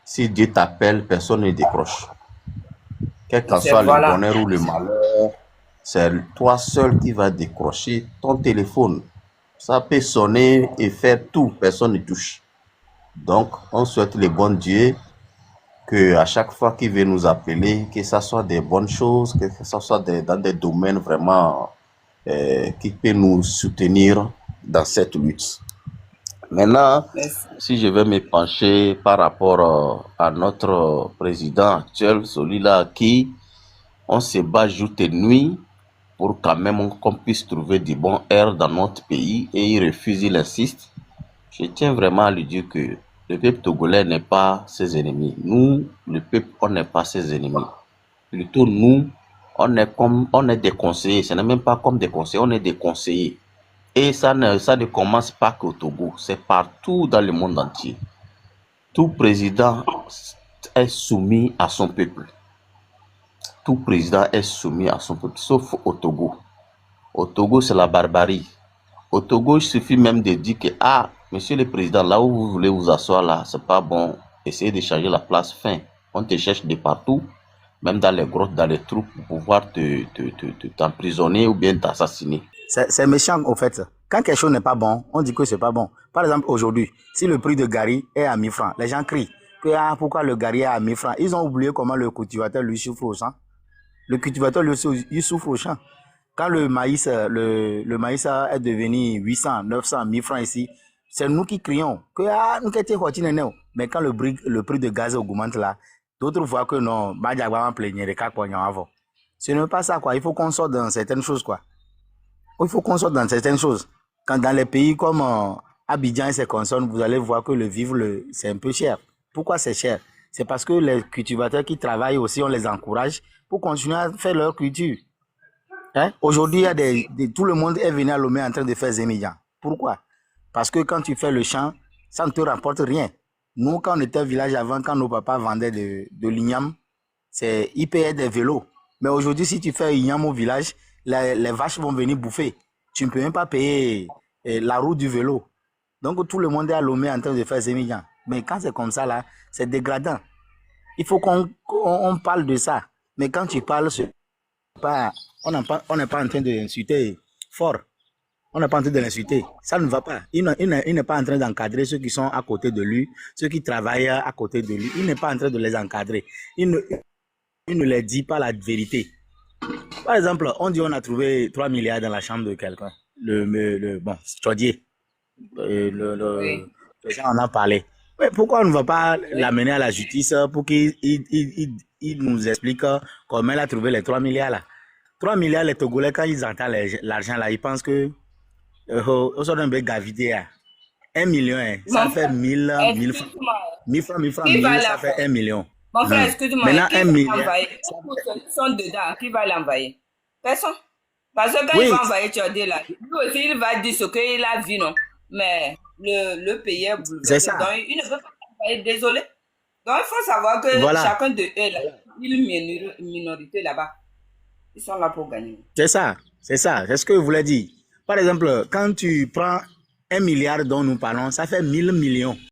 si Dieu t'appelle, personne ne décroche. Quel qu'en soit le bonheur ou le malheur, c'est toi seul qui vas décrocher ton téléphone. Ça peut sonner et faire tout, personne ne touche. Donc, on souhaite le bon Dieu que à chaque fois qu'il veut nous appeler, que ce soit des bonnes choses, que ce soit dans des domaines vraiment qui peut nous soutenir dans cette lutte. Maintenant, si je vais me pencher par rapport à notre président actuel, celui-là qui on se bat jour et nuit pour quand même qu'on puisse trouver du bon air dans notre pays et il refuse, il insiste. Je tiens vraiment à lui dire que le peuple togolais n'est pas ses ennemis. Nous, le peuple, on n'est pas ses ennemis. Plutôt nous, on est des conseillers. Ce n'est même pas comme des conseillers, on est des conseillers. Et ça ne commence pas qu'au Togo, c'est partout dans le monde entier. Tout président est soumis à son peuple. Tout président est soumis à son peuple, sauf au Togo. Au Togo, c'est la barbarie. Au Togo, il suffit même de dire que, monsieur le président, là où vous voulez vous asseoir, là, c'est pas bon. Essayez de changer la place, fin. On te cherche de partout, même dans les grottes, dans les trous, pour pouvoir t'emprisonner ou bien t'assassiner. C'est méchant, au fait. Quand quelque chose n'est pas bon, on dit que c'est pas bon. Par exemple, aujourd'hui, si le prix de Gary est à 1000 francs, les gens crient que pourquoi le Gary est à 1000 francs. Ils ont oublié comment le cultivateur lui souffre au champ. Le cultivateur lui aussi, il souffre au champ. Quand le maïs, le maïs est devenu 800, 900, 1000 francs ici, c'est nous qui crions que nous qu'était. Mais quand le prix de gaz augmente là, d'autres voient que non, ce n'est pas ça quoi. Il faut qu'on sorte dans certaines choses quoi. Il faut qu'on sorte dans certaines choses. Quand dans les pays comme Abidjan et ses concerns, vous allez voir que le vivre, c'est un peu cher. Pourquoi c'est cher? C'est parce que les cultivateurs qui travaillent aussi, on les encourage pour continuer à faire leur culture. Hein? Aujourd'hui, il y a tout le monde est venu à Lomé en train de faire Zémidjan. Pourquoi? Parce que quand tu fais le champ, ça ne te rapporte rien. Nous, quand on était au village avant, quand nos papas vendaient de l'igname, ils payaient des vélos. Mais aujourd'hui, si tu fais igname au village, les vaches vont venir bouffer. Tu ne peux même pas payer la roue du vélo. Donc, tout le monde est à Lomé en train de faire Zémidjan. Mais quand c'est comme ça, là, c'est dégradant. Il faut qu'on parle de ça. Mais quand tu parles, on n'est pas en train de l'insulter fort. On n'est pas en train de l'insulter. Ça ne va pas. Il n'est pas en train d'encadrer ceux qui sont à côté de lui, ceux qui travaillent à côté de lui. Il n'est pas en train de les encadrer. Il ne leur dit pas la vérité. Par exemple, on dit on a trouvé 3 milliards dans la chambre de quelqu'un. Bon, Chaudier. Les gens en ont parlé. Mais pourquoi on ne va pas l'amener à la justice pour qu'il nous explique comment il a trouvé les 3 milliards là? 3 milliards, les Togolais, quand ils entendent l'argent là, ils pensent que on s'en donne gavité. 1 million, ça fait 1000 francs. 1000 francs, ça fait 1 million. Mon frère, excuse-moi, maintenant, qui va l'envoyer? Ils sont dedans, qui va l'envoyer? Personne. Parce que quand il va envoyer Chaudier là, lui aussi, il va dire ce qu'il a vu, non? Mais le pays est bouleversé. C'est ça. Donc, il ne peut pas travailler. Désolé. Donc, il faut savoir que Voilà. chacun de eux, là, une minorité là-bas, ils sont là pour gagner. C'est ça. C'est ça. C'est ce que je voulais dire. Par exemple, quand tu prends 1 milliard dont nous parlons, ça fait 1000 millions.